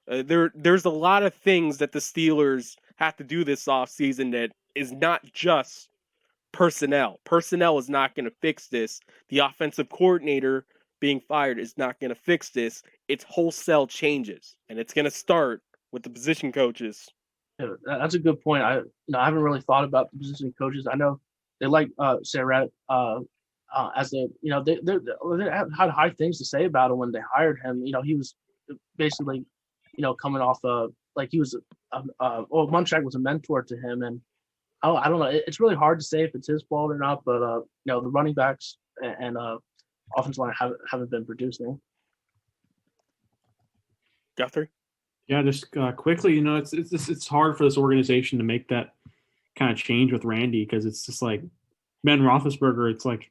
There's a lot of things that the Steelers have to do this offseason that is not just personnel. Personnel is not going to fix this. The offensive coordinator being fired is not going to fix this. It's wholesale changes, and it's going to start with the position coaches. Yeah, that's a good point. I haven't really thought about the position coaches. I know they like Serrett as a they had high things to say about him when they hired him. He was basically coming off he was Munchak was a mentor to him, and I don't know. It's really hard to say if it's his fault or not, but the running backs and offensive line haven't been producing. Guthrie? Yeah, just quickly, it's hard for this organization to make that kind of change with Randy, because it's just like Ben Roethlisberger. It's like,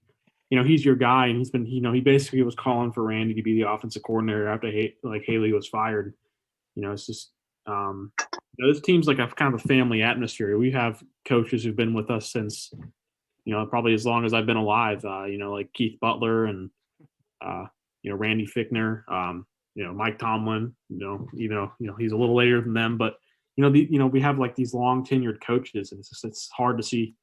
he's your guy, and he's been, he basically was calling for Randy to be the offensive coordinator after Haley was fired. It's just this team's like a kind of a family atmosphere. We have coaches who've been with us since, probably as long as I've been alive. Like Keith Butler and Randy Fichtner. Mike Tomlin. He's a little later than them, but we have like these long tenured coaches, and it's hard to see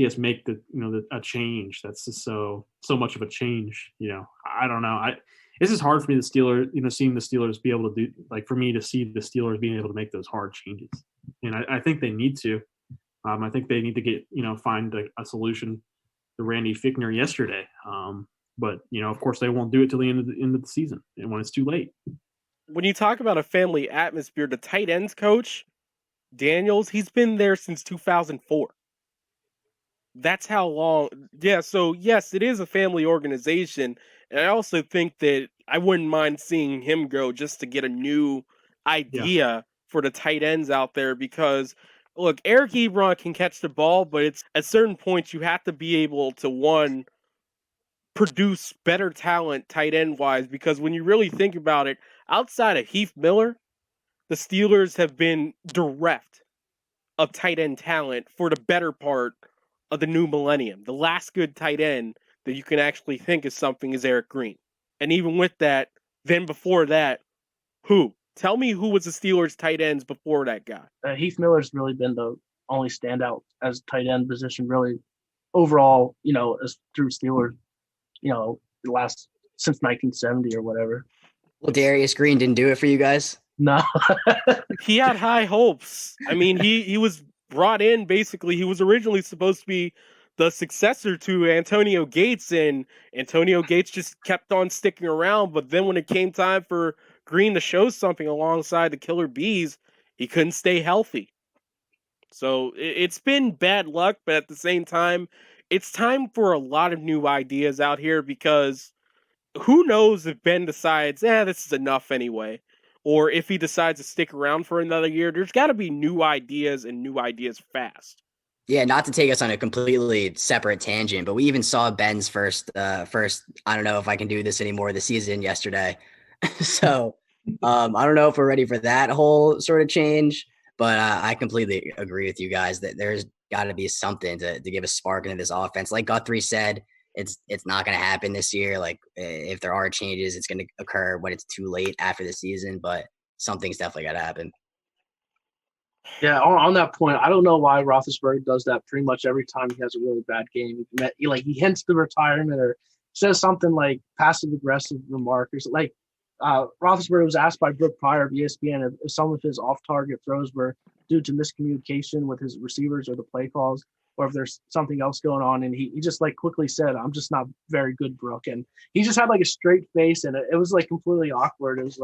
us make a change. That's just so much of a change. I don't know. This is hard for me, seeing the Steelers be able to do, for me to see the Steelers being able to make those hard changes. And I think they need to. I think they need to get, find a solution to Randy Fichtner yesterday. But, of course, they won't do it till the end of the season, and when it's too late. When you talk about a family atmosphere, the tight ends coach, Daniels, he's been there since 2004. That's how long. Yeah, so yes, it is a family organization. And I also think that I wouldn't mind seeing him go just to get a new idea for the tight ends out there, because look, Eric Ebron can catch the ball, but it's at certain points you have to be able to produce better talent tight end wise, because when you really think about it, outside of Heath Miller, the Steelers have been bereft of tight end talent for the better part of the new millennium. The last good tight end that you can actually think of something is Eric Green. And even with that, then before that, who? Tell me who was the Steelers tight ends before that guy. Heath Miller's really been the only standout as tight end position, really overall. As through Steelers, the last since 1970 or whatever. Well, Darius Green didn't do it for you guys. No, He had high hopes. I mean, he was brought in basically. He was originally supposed to be the successor to Antonio Gates, and Antonio Gates just kept on sticking around. But then when it came time for Green to show something alongside the Killer Bees, he couldn't stay healthy. So it's been bad luck, but at the same time, it's time for a lot of new ideas out here, because who knows if Ben decides, this is enough anyway. Or if he decides to stick around for another year. There's got to be new ideas, and new ideas fast. Yeah, not to take us on a completely separate tangent, but we even saw Ben's first, I don't know if I can do this anymore, the season yesterday. So I don't know if we're ready for that whole sort of change, but I completely agree with you guys that there's got to be something to give a spark into this offense. Like Guthrie said, it's not going to happen this year. Like if there are changes, it's going to occur when it's too late after the season, but something's definitely got to happen. Yeah, on that point, I don't know why Roethlisberger does that pretty much every time he has a really bad game. He hints the retirement or says something like passive-aggressive remark or something. Roethlisberger was asked by Brooke Pryor of ESPN if some of his off-target throws were due to miscommunication with his receivers or the play calls, or if there's something else going on. And he just quickly said, "I'm just not very good, Brooke." And he just had a straight face, and it was completely awkward. It was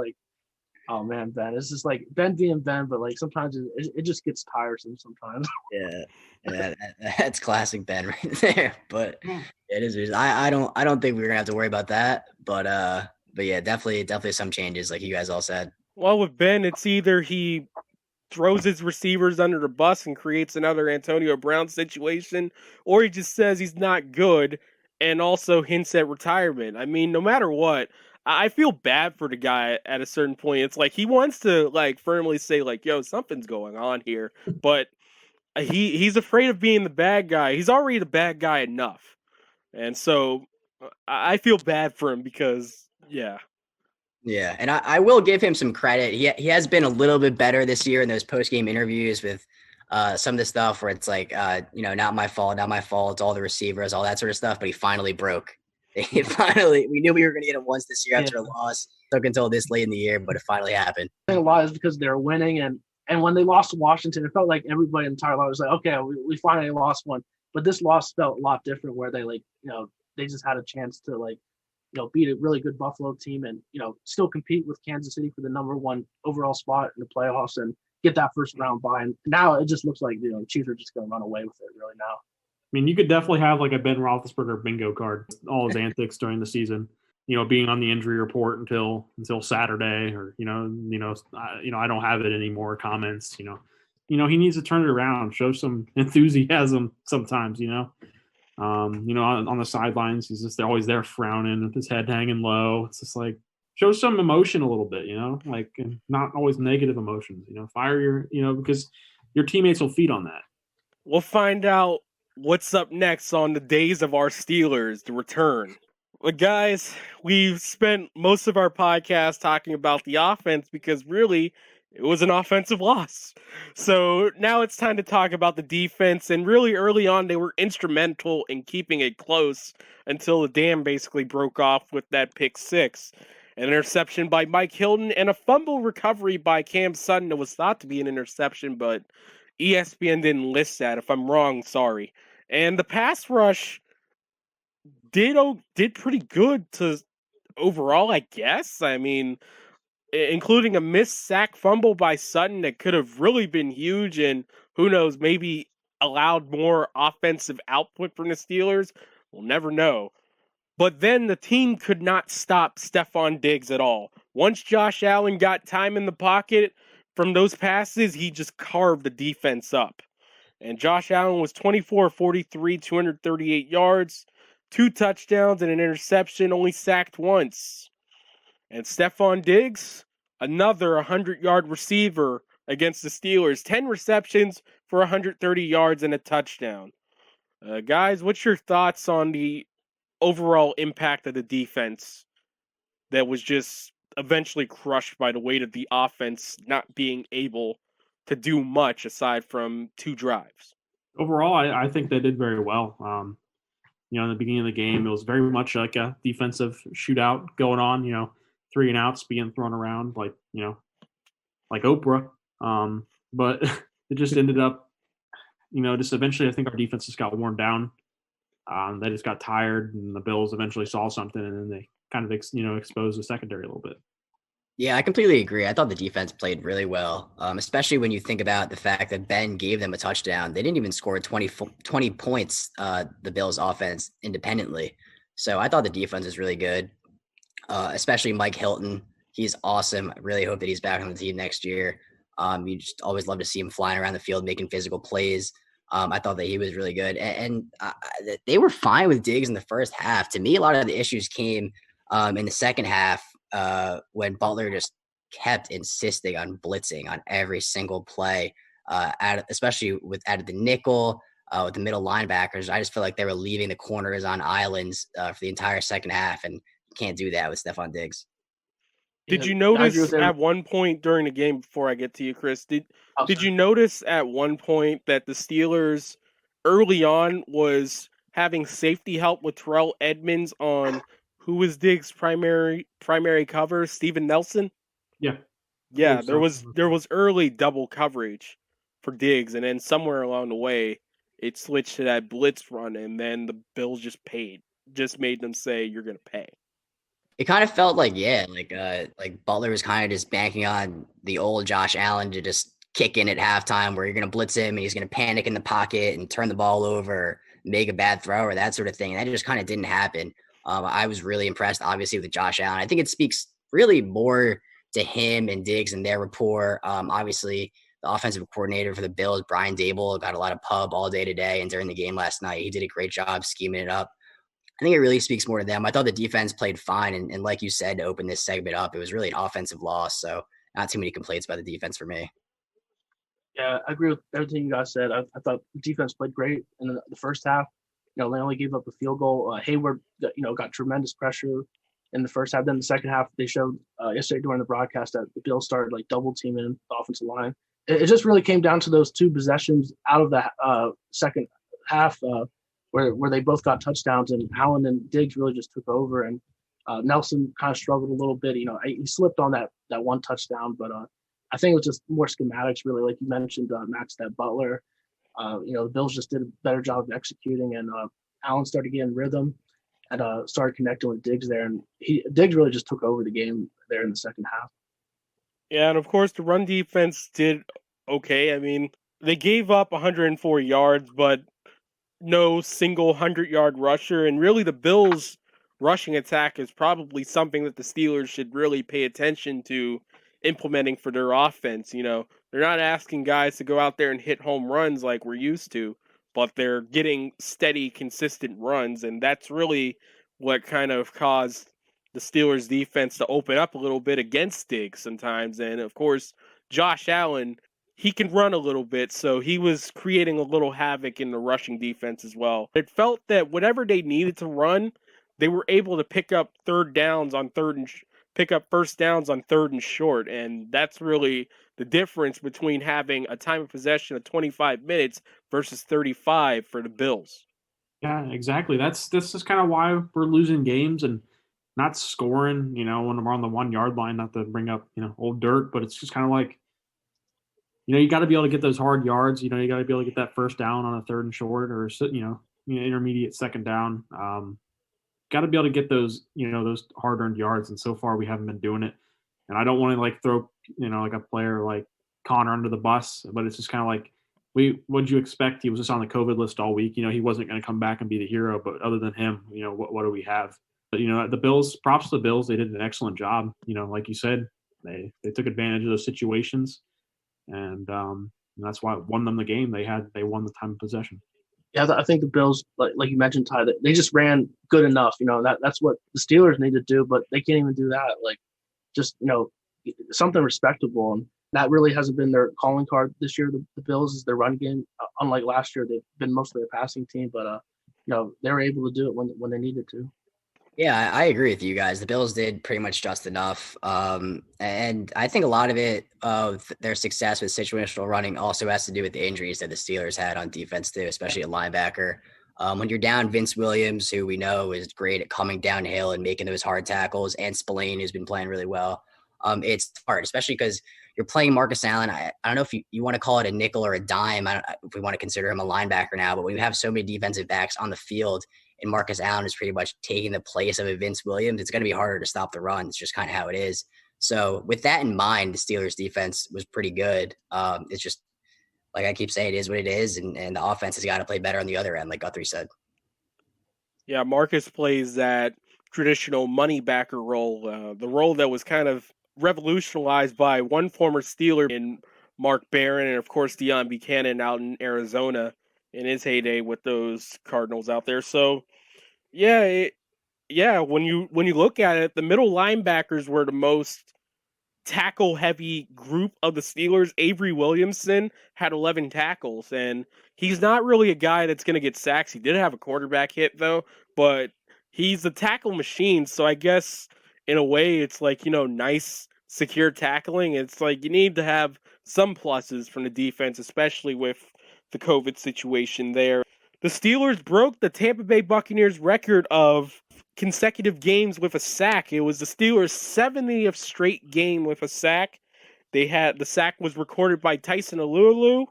oh man, Ben. It's just Ben being Ben, but sometimes it just gets tiresome sometimes. Yeah, that's classic Ben right there. But it is. I don't think we're gonna have to worry about that. But yeah, definitely some changes, like you guys all said. Well, with Ben, it's either he throws his receivers under the bus and creates another Antonio Brown situation, or he just says he's not good and also hints at retirement. I mean, no matter what, I feel bad for the guy at a certain point. It's he wants to firmly say yo, something's going on here, but he's afraid of being the bad guy. He's already the bad guy enough. And so I feel bad for him because yeah. Yeah, and I will give him some credit. He has been a little bit better this year in those post-game interviews with some of the stuff where it's not my fault, it's all the receivers, all that sort of stuff, but he finally broke. We knew we were going to get him once this year after a loss. Took until this late in the year, but it finally happened. I think a lot is because they're winning, and when they lost to Washington, it felt like everybody in the entire lot was okay, we finally lost one. But this loss felt a lot different, where they they just had a chance to beat a really good Buffalo team and still compete with Kansas City for the number one overall spot in the playoffs and get that first round bye. And now it just looks like the Chiefs are just going to run away with it really now. I mean, you could definitely have a Ben Roethlisberger bingo card, all his antics during the season. Being on the injury report until Saturday, or I don't have it anymore. Comments, he needs to turn it around, show some enthusiasm sometimes. On the sidelines, he's just always there frowning with his head hanging low. It's just show some emotion a little bit, and not always negative emotions. Fire your, because your teammates will feed on that. We'll find out what's up next on the days of our Steelers, the return. But guys, we've spent most of our podcast talking about the offense because really it was an offensive loss. So now it's time to talk about the defense, and really early on they were instrumental in keeping it close until the dam basically broke off with that pick six. An interception by Mike Hilton and a fumble recovery by Cam Sutton that was thought to be an interception, but ESPN didn't list that. If I'm wrong, sorry. And the pass rush did pretty good to overall, I guess. I mean, including a missed sack fumble by Sutton that could have really been huge and who knows, maybe allowed more offensive output from the Steelers. We'll never know. But then the team could not stop Stephon Diggs at all. Once Josh Allen got time in the pocket from those passes, he just carved the defense up. And Josh Allen was 24-43, 238 yards, 2 touchdowns and an interception, only sacked once. And Stephon Diggs, another 100-yard receiver against the Steelers. 10 receptions for 130 yards and a touchdown. Guys, what's your thoughts on the overall impact of the defense that was just eventually crushed by the weight of the offense not being able to do much aside from 2 drives. Overall, I think they did very well. In the beginning of the game, it was very much like a defensive shootout going on, 3 and outs being thrown around like Oprah. But it just ended up, just eventually I think our defense just got worn down. They just got tired, and the Bills eventually saw something, and then they kind of, exposed the secondary a little bit. Yeah, I completely agree. I thought the defense played really well, especially when you think about the fact that Ben gave them a touchdown. They didn't even score 20 points, the Bills offense independently. So I thought the defense was really good, especially Mike Hilton. He's awesome. I really hope that he's back on the team next year. You just always love to see him flying around the field, making physical plays. I thought that he was really good. And they were fine with Diggs in the first half. To me, a lot of the issues came in the second half, when Butler just kept insisting on blitzing on every single play, especially out of the nickel, with the middle linebackers. I just feel like they were leaving the corners on islands for the entire second half, and you can't do that with Stephon Diggs. Did you notice at one point during the game, before I get to you, Chris, did you notice at one point that the Steelers early on was having safety help with Terrell Edmonds on who was Diggs' primary cover, Steven Nelson? Yeah. Yeah, there was early double coverage for Diggs, and then somewhere along the way, it switched to that blitz run, and then the Bills just made them say, you're going to pay. It kind of felt like, like Butler was kind of just banking on the old Josh Allen to just kick in at halftime, where you're going to blitz him and he's going to panic in the pocket and turn the ball over, make a bad throw or that sort of thing. And that just kind of didn't happen. I was really impressed, obviously, with Josh Allen. I think it speaks really more to him and Diggs and their rapport. Obviously, the offensive coordinator for the Bills, Brian Dable, got a lot of pub all day today and during the game last night. He did a great job scheming it up. I think it really speaks more to them. I thought the defense played fine. And like you said, to open this segment up, it was really an offensive loss. So not too many complaints about the defense for me. Yeah, I agree with everything you guys said. I thought the defense played great in the first half. They only gave up a field goal. Hayward, got tremendous pressure in the first half. Then the second half, they showed yesterday during the broadcast that the Bills started like double teaming the offensive line. It just really came down to those 2 possessions out of the second half where they both got touchdowns, and Allen and Diggs really just took over. And Nelson kind of struggled a little bit. He slipped on that one touchdown, but I think it was just more schematics, really, like you mentioned, Max, that Butler. The Bills just did a better job of executing, and Allen started getting rhythm and started connecting with Diggs there. And Diggs really just took over the game there in the second half. Yeah, and of course, the run defense did okay. I mean, they gave up 104 yards, but no single 100-yard rusher. And really, the Bills' rushing attack is probably something that the Steelers should really pay attention to implementing for their offense. They're not asking guys to go out there and hit home runs like we're used to, but they're getting steady, consistent runs, and that's really what kind of caused the Steelers' defense to open up a little bit against Diggs sometimes. And, of course, Josh Allen, he can run a little bit, so he was creating a little havoc in the rushing defense as well. It felt that whatever they needed to run, they were able to pick up first downs on third and short, and that's really the difference between having a time of possession of 25 minutes versus 35 for the Bills. Yeah, exactly. This is kind of why we're losing games and not scoring, when we're on the 1 yard line, not to bring up, old dirt, but it's just kind of like, you got to be able to get those hard yards. You got to be able to get that first down on a third and short or, intermediate second down. Got to be able to get those, those hard-earned yards. And so far we haven't been doing it. And I don't want to throw, a player like Connor under the bus, but it's just kind of like, what'd you expect? He was just on the COVID list all week. He wasn't going to come back and be the hero, but other than him, what do we have? But, the Bills, props to the Bills. They did an excellent job. Like you said, they took advantage of those situations. And that's why it won them the game. They won the time of possession. Yeah, I think the Bills, like you mentioned, Ty, they just ran good enough. That's what the Steelers need to do, but they can't even do that. Something respectable. And that really hasn't been their calling card this year. The Bills is their run game. Unlike last year, they've been mostly a passing team, but they were able to do it when they needed to. Yeah, I agree with you guys. The Bills did pretty much just enough. And I think a lot of it of their success with situational running also has to do with the injuries that the Steelers had on defense too, especially a linebacker. When you're down Vince Williams, who we know is great at coming downhill and making those hard tackles, and Spillane, who's been playing really well, it's hard, especially because you're playing Marcus Allen. I don't know if you want to call it a nickel or a dime. If we want to consider him a linebacker now, but when you have so many defensive backs on the field, and Marcus Allen is pretty much taking the place of a Vince Williams, it's going to be harder to stop the run. It's just kind of how it is. So with that in mind, the Steelers defense was pretty good. It's just, like I keep saying, it is what it is, and the offense has got to play better on the other end, like Guthrie said. Yeah, Marcus plays that traditional money backer role, the role that was kind of revolutionized by one former Steeler in Mark Barron, and of course Deion Buchanan out in Arizona in his heyday with those Cardinals out there. So yeah, when you look at it, the middle linebackers were the most tackle heavy group of the Steelers. Avery Williamson had 11 tackles, and he's not really a guy that's going to get sacks. He did have a quarterback hit though, but he's a tackle machine. So I guess in a way it's like, nice secure tackling. It's like you need to have some pluses from the defense, especially with the COVID situation there. The Steelers broke the Tampa Bay Buccaneers record of consecutive games with a sack. It was the Steelers' 70th straight game with a sack. The sack was recorded by Tyson Alulu.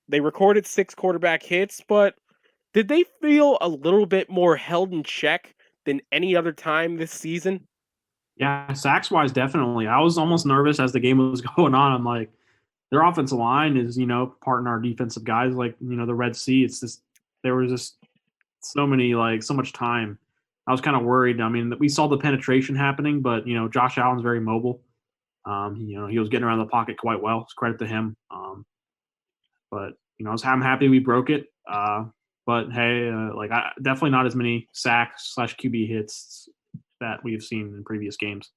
They recorded 6 quarterback hits, but did they feel a little bit more held in check than any other time this season? Yeah, sacks wise, definitely. I was almost nervous as the game was going on. I'm like, their offensive line is, parting our defensive guys like, the Red Sea. It's just, there was just so much time. I was kind of worried. I mean, we saw the penetration happening, but, Josh Allen's very mobile. He was getting around the pocket quite well. It's credit to him. But, I'm happy we broke it. But hey, definitely not as many sacks / QB hits that we have seen in previous games.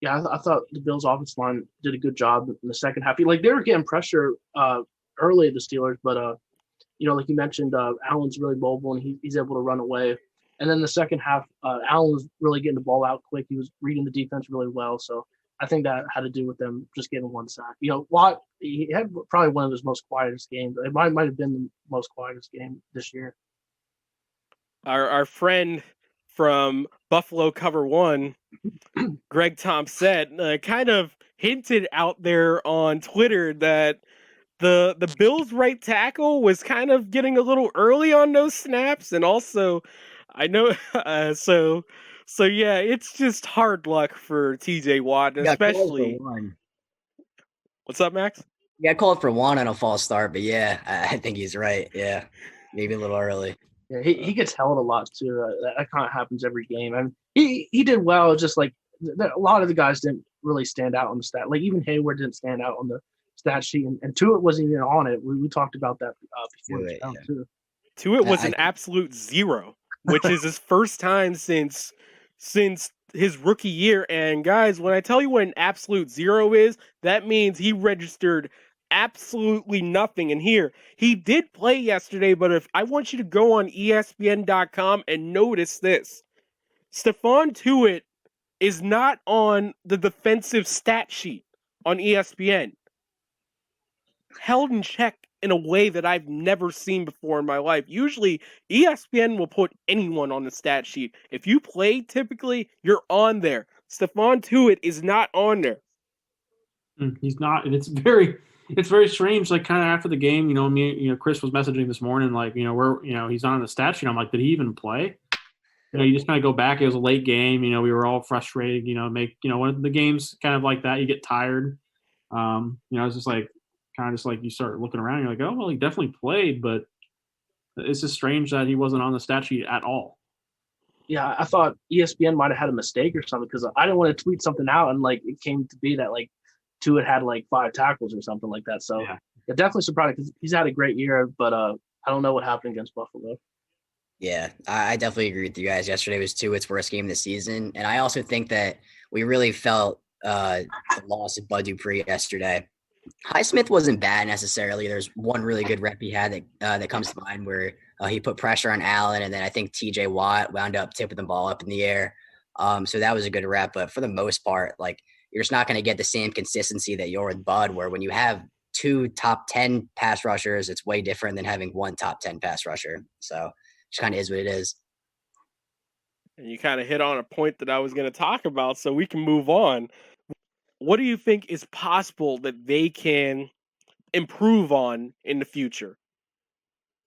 Yeah, I thought the Bills' offensive line did a good job in the second half. They were getting pressure early at the Steelers, but like you mentioned, Allen's really mobile and he's able to run away. And then the second half, Allen was really getting the ball out quick. He was reading the defense really well. So I think that had to do with them just getting one sack. Watt, he had probably one of his most quietest games. It might have been the most quietest game this year. Our friend from Buffalo Cover 1, Greg Thompson, kind of hinted out there on Twitter that the Bills' right tackle was kind of getting a little early on those snaps, and also I know so yeah, it's just hard luck for TJ Watt, especially. What's up, Max? Yeah, I called for one on a false start, but yeah, I think he's right. Yeah, maybe a little early. Yeah, he gets held a lot too. That kind of happens every game. I mean, he did well. Just like a lot of the guys didn't really stand out on the stat. Like even Hayward didn't stand out on the stat sheet, and Tuitt wasn't even on it. We talked about that before the round too. Tuitt was an absolute zero, which is his first time since his rookie year. And guys, when I tell you what an absolute zero is, that means he registered absolutely nothing. And here, he did play yesterday, but if I want you to go on ESPN.com and notice this, Stephon Tuitt is not on the defensive stat sheet on ESPN. Held in check in a way that I've never seen before in my life. Usually, ESPN will put anyone on the stat sheet. If you play, typically, you're on there. Stephon Tuitt is not on there. He's not, and it's very strange. Like kind of after the game, Chris was messaging this morning, like, he's not on the stat sheet. I'm like, did he even play? You just kind of go back. It was a late game. We were all frustrated. When the game's kind of like that, you get tired. It's just like kind of just like you start looking around. You're like, oh well, he definitely played, but it's just strange that he wasn't on the stat sheet at all. Yeah, I thought ESPN might have had a mistake or something because I didn't want to tweet something out and like it came to be that like Tuitt had like 5 tackles or something like that. So yeah, definitely surprised because he's had a great year, but I don't know what happened against Buffalo. Yeah, I definitely agree with you guys. Yesterday was Tuitt's worst game of the season. And I also think that we really felt the loss of Bud Dupree yesterday. Highsmith wasn't bad necessarily. There's one really good rep he had that comes to mind where He put pressure on Allen, and then I think TJ Watt wound up tipping the ball up in the air. So that was a good rep. But for the most part, like, you're just not going to get the same consistency that you're with Bud, where when you have 2 top 10 pass rushers, it's way different than having 1 top 10 pass rusher. So it just kind of is what it is. And you kind of hit on a point that I was going to talk about, so we can move on. What do you think is possible that they can improve on in the future?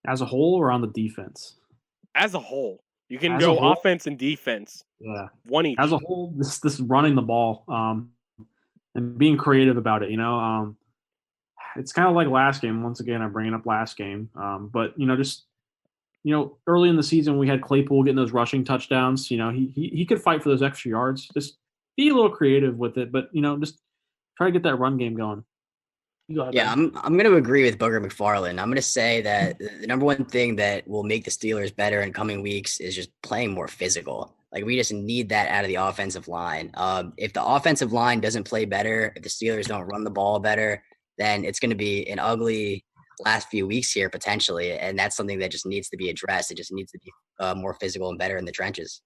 As a whole or on the defense? As a whole. You can As go a whole? offense and defense. Yeah. One each. As a whole, this running the ball and being creative about it, it's kind of like last game. Once again, I'm bringing up last game. But, early in the season, we had Claypool getting those rushing touchdowns. He could fight for those extra yards. Just be a little creative with it, but, just try to get that run game going. Yeah, I'm going to agree with Booger McFarland. I'm going to say that the number one thing that will make the Steelers better in coming weeks is just playing more physical. Like, we just need that out of the offensive line. If the offensive line doesn't play better, if the Steelers don't run the ball better, then it's going to be an ugly last few weeks here potentially, and that's something that just needs to be addressed. It just needs to be more physical and better in the trenches.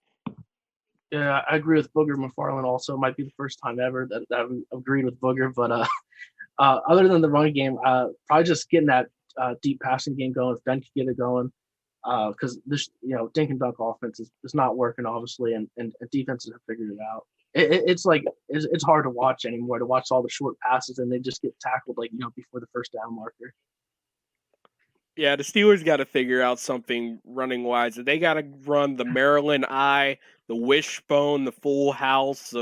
Yeah, I agree with Booger McFarland also. It might be the first time ever that I've agreed with Booger, but other than the run game, probably just getting that deep passing game going. If Ben could get it going, because this, dink and dunk offense is not working, obviously, and defenses have figured it out. It's hard to watch anymore, to watch all the short passes and they just get tackled before the first down marker. Yeah, the Steelers got to figure out something running wise. They got to run the Maryland Eye, the wishbone, the full house,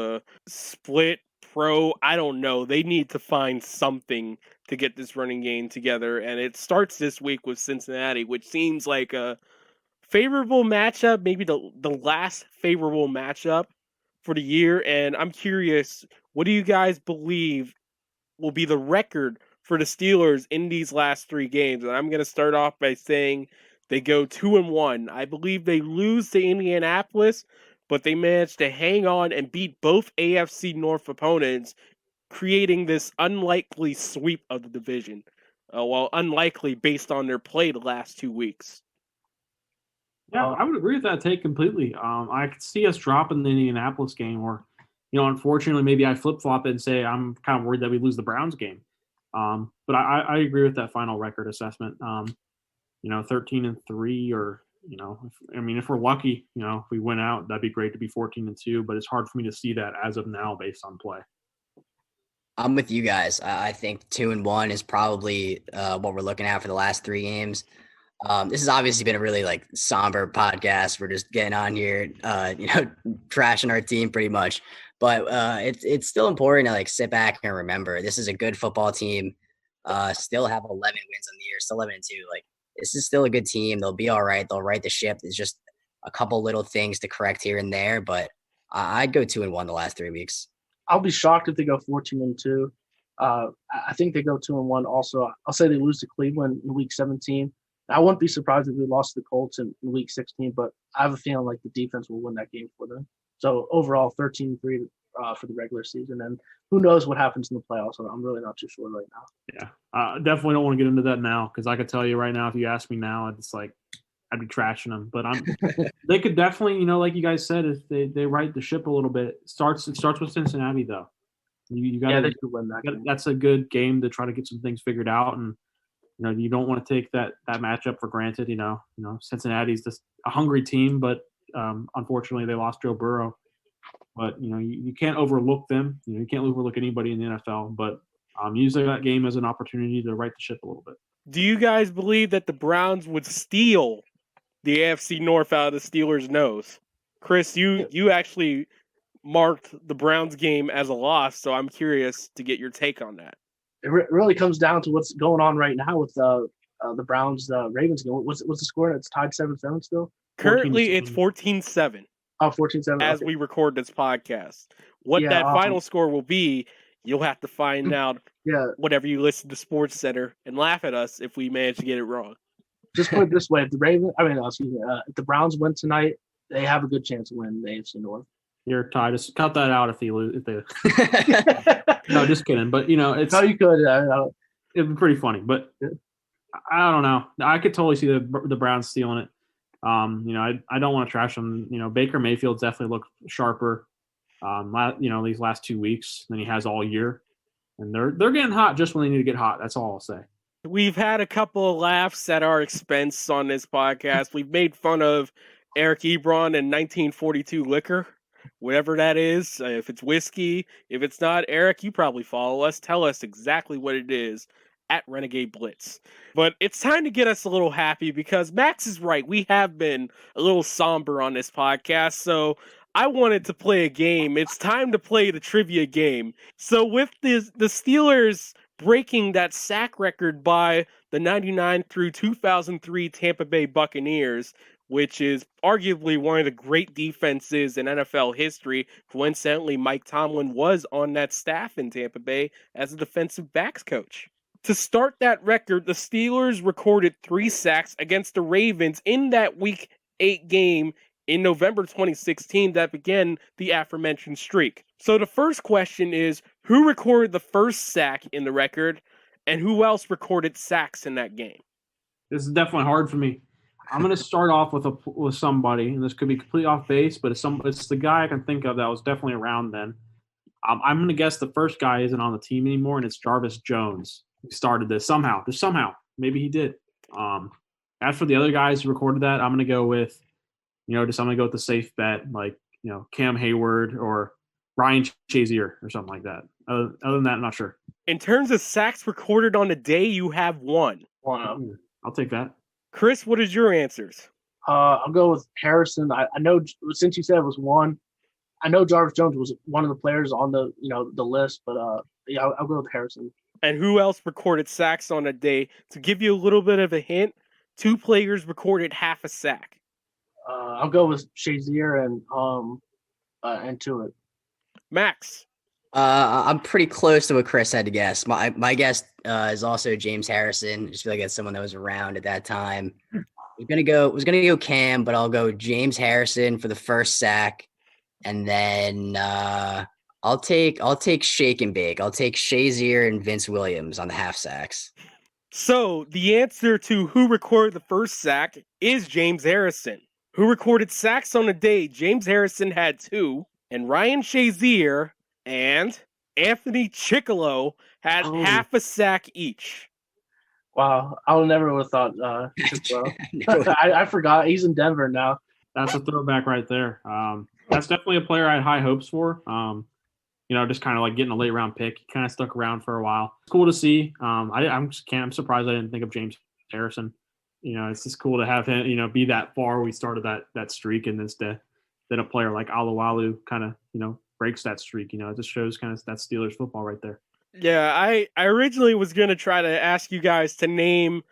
split pro. I don't know. They need to find something to get this running game together. And it starts this week with Cincinnati, which seems like a favorable matchup, maybe the last favorable matchup for the year. And I'm curious, what do you guys believe will be the record for the Steelers in these last 3 games? And I'm going to start off by saying they go 2-1. I believe they lose to Indianapolis, but they managed to hang on and beat both AFC North opponents, creating this unlikely sweep of the division. Unlikely based on their play the last 2 weeks. Yeah, I would agree with that take completely. I could see us dropping the Indianapolis game, or, unfortunately, maybe I flip-flop it and say I'm kind of worried that we lose the Browns game. But I agree with that final record assessment. 13-3, or, if we're lucky, if we win out, that'd be great to be 14-2, but it's hard for me to see that as of now based on play. I'm with you guys. I think 2-1 is probably what we're looking at for the last 3 games. This has obviously been a really somber podcast. We're just getting on here, trashing our team pretty much. But it's still important to sit back and remember this is a good football team. Still have 11 wins on the year, still 11-2. This is still a good team. They'll be all right. They'll right the ship. There's just a couple little things to correct here and there. But I'd go 2-1 the last 3 weeks. I'll be shocked if they go 14-2. I think they go 2-1. Also, I'll say they lose to Cleveland in Week 17. I wouldn't be surprised if they lost to the Colts in Week 16, but I have a feeling the defense will win that game for them. So overall, 13-3 for the regular season, and who knows what happens in the playoffs. I'm really not too sure right now. Yeah, definitely don't want to get into that now, because I could tell you right now, if you ask me now, it's I'd be trashing them. But they could definitely, like you guys said, if they right the ship a little bit. It starts with Cincinnati though. You got they could win that game. That's a good game to try to get some things figured out, and you don't want to take that matchup for granted. Cincinnati's just a hungry team, but unfortunately they lost Joe Burrow. But you can't overlook them. You can't overlook anybody in the NFL. But use that game as an opportunity to right the ship a little bit. Do you guys believe that the Browns would steal the AFC North out of the Steelers' nose? Chris, you actually marked the Browns game as a loss, so I'm curious to get your take on that. It really comes down to what's going on right now with the Browns Ravens game. What's the score? It's tied 7-7 still. Currently, it's 14-7. Oh, 14-7. As we record this podcast, what that final score will be, you'll have to find out. Yeah. Whatever you listen to Sports Center and laugh at us if we manage to get it wrong. Just put it this way: if the Browns win tonight, they have a good chance of winning the AFC North. You're tied. Just cut that out if they lose. No, just kidding. But it's. No, you could. It'd be pretty funny. But I don't know. I could totally see the Browns stealing it. I don't want to trash them. Baker Mayfield's definitely looked sharper, these last 2 weeks than he has all year. And they're getting hot just when they need to get hot. That's all I'll say. We've had a couple of laughs at our expense on this podcast. We've made fun of Eric Ebron and 1942 liquor, whatever that is. If it's whiskey, if it's not, Eric, you probably follow us. Tell us exactly what it is at Renegade Blitz. But it's time to get us a little happy because Max is right. We have been a little somber on this podcast, so I wanted to play a game. It's time to play the trivia game. So with the Steelers breaking that sack record by the 99 through 2003 Tampa Bay Buccaneers, which is arguably one of the great defenses in NFL history. Coincidentally, Mike Tomlin was on that staff in Tampa Bay as a defensive backs coach. To start that record, the Steelers recorded 3 sacks against the Ravens in that Week 8 game in November 2016 that began the aforementioned streak. So the first question is, who recorded the first sack in the record, and who else recorded sacks in that game? This is definitely hard for me. I'm going to start off with somebody, and this could be completely off base, but it's the guy I can think of that was definitely around then. I'm going to guess the first guy isn't on the team anymore, and it's Jarvis Jones. He started this somehow. Maybe he did. As for the other guys who recorded that, I'm going to go with, I'm going to go with the safe bet, like, Cam Hayward or Ryan Shazier or something like that. Other than that, I'm not sure. In terms of sacks recorded on a day, you have one. I'll take that. Chris, what is your answers? I'll go with Harrison. I know, since you said it was one, I know Jarvis Jones was one of the players on the the list, but I'll go with Harrison. And who else recorded sacks on a day? To give you a little bit of a hint, 2 players recorded half a sack. I'll go with Shazier and Tuitt. Max. I'm pretty close to what Chris had to guess. My guess is also James Harrison. I just feel like that's someone that was around at that time. Was gonna go Cam, but I'll go James Harrison for the first sack, and then I'll take shake and bake. I'll take Shazier and Vince Williams on the half sacks. So the answer to who recorded the first sack is James Harrison. Who recorded sacks on a day? James Harrison had 2, and Ryan Shazier and Anthony Chickalo had half a sack each. Wow, I would never have thought I forgot. He's in Denver now. That's a throwback right there. That's definitely a player I had high hopes for. Just kind of like getting a late round pick. He kind of stuck around for a while. It's cool to see. I'm surprised I didn't think of James Harrison. It's just cool to have him, be that far. We started that streak, and then a player like Alualu kind of, breaks that streak. It just shows kind of that Steelers football right there. Yeah, I originally was going to try to ask you guys to name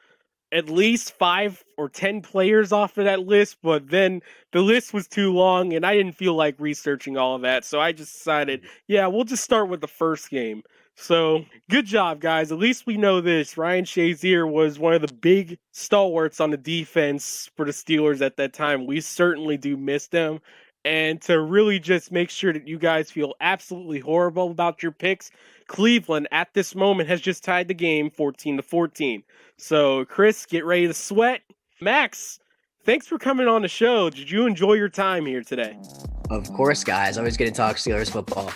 at least 5 or 10 players off of that list, but then the list was too long, and I didn't feel like researching all of that, so I just decided, we'll just start with the first game. So, good job, guys. At least we know this. Ryan Shazier was one of the big stalwarts on the defense for the Steelers at that time. We certainly do miss them. And to really just make sure that you guys feel absolutely horrible about your picks, Cleveland at this moment has just tied the game 14-14. So, Chris, get ready to sweat. Max, thanks for coming on the show. Did you enjoy your time here today? Of course, guys. Always good to talk Steelers football.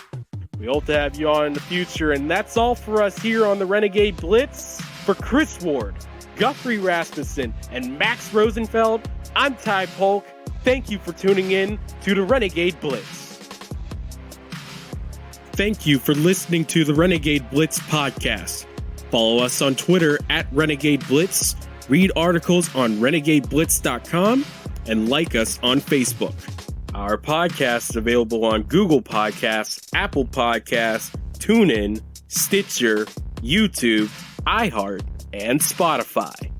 We hope to have you on in the future. And that's all for us here on the Renegade Blitz. For Chris Ward, Guthrie Rasmussen, and Max Rosenfeld, I'm Ty Polk. Thank you for tuning in to the Renegade Blitz. Thank you for listening to the Renegade Blitz podcast. Follow us on Twitter at Renegade Blitz, read articles on renegadeblitz.com, and like us on Facebook. Our podcast is available on Google Podcasts, Apple Podcasts, TuneIn, Stitcher, YouTube, iHeart, and Spotify.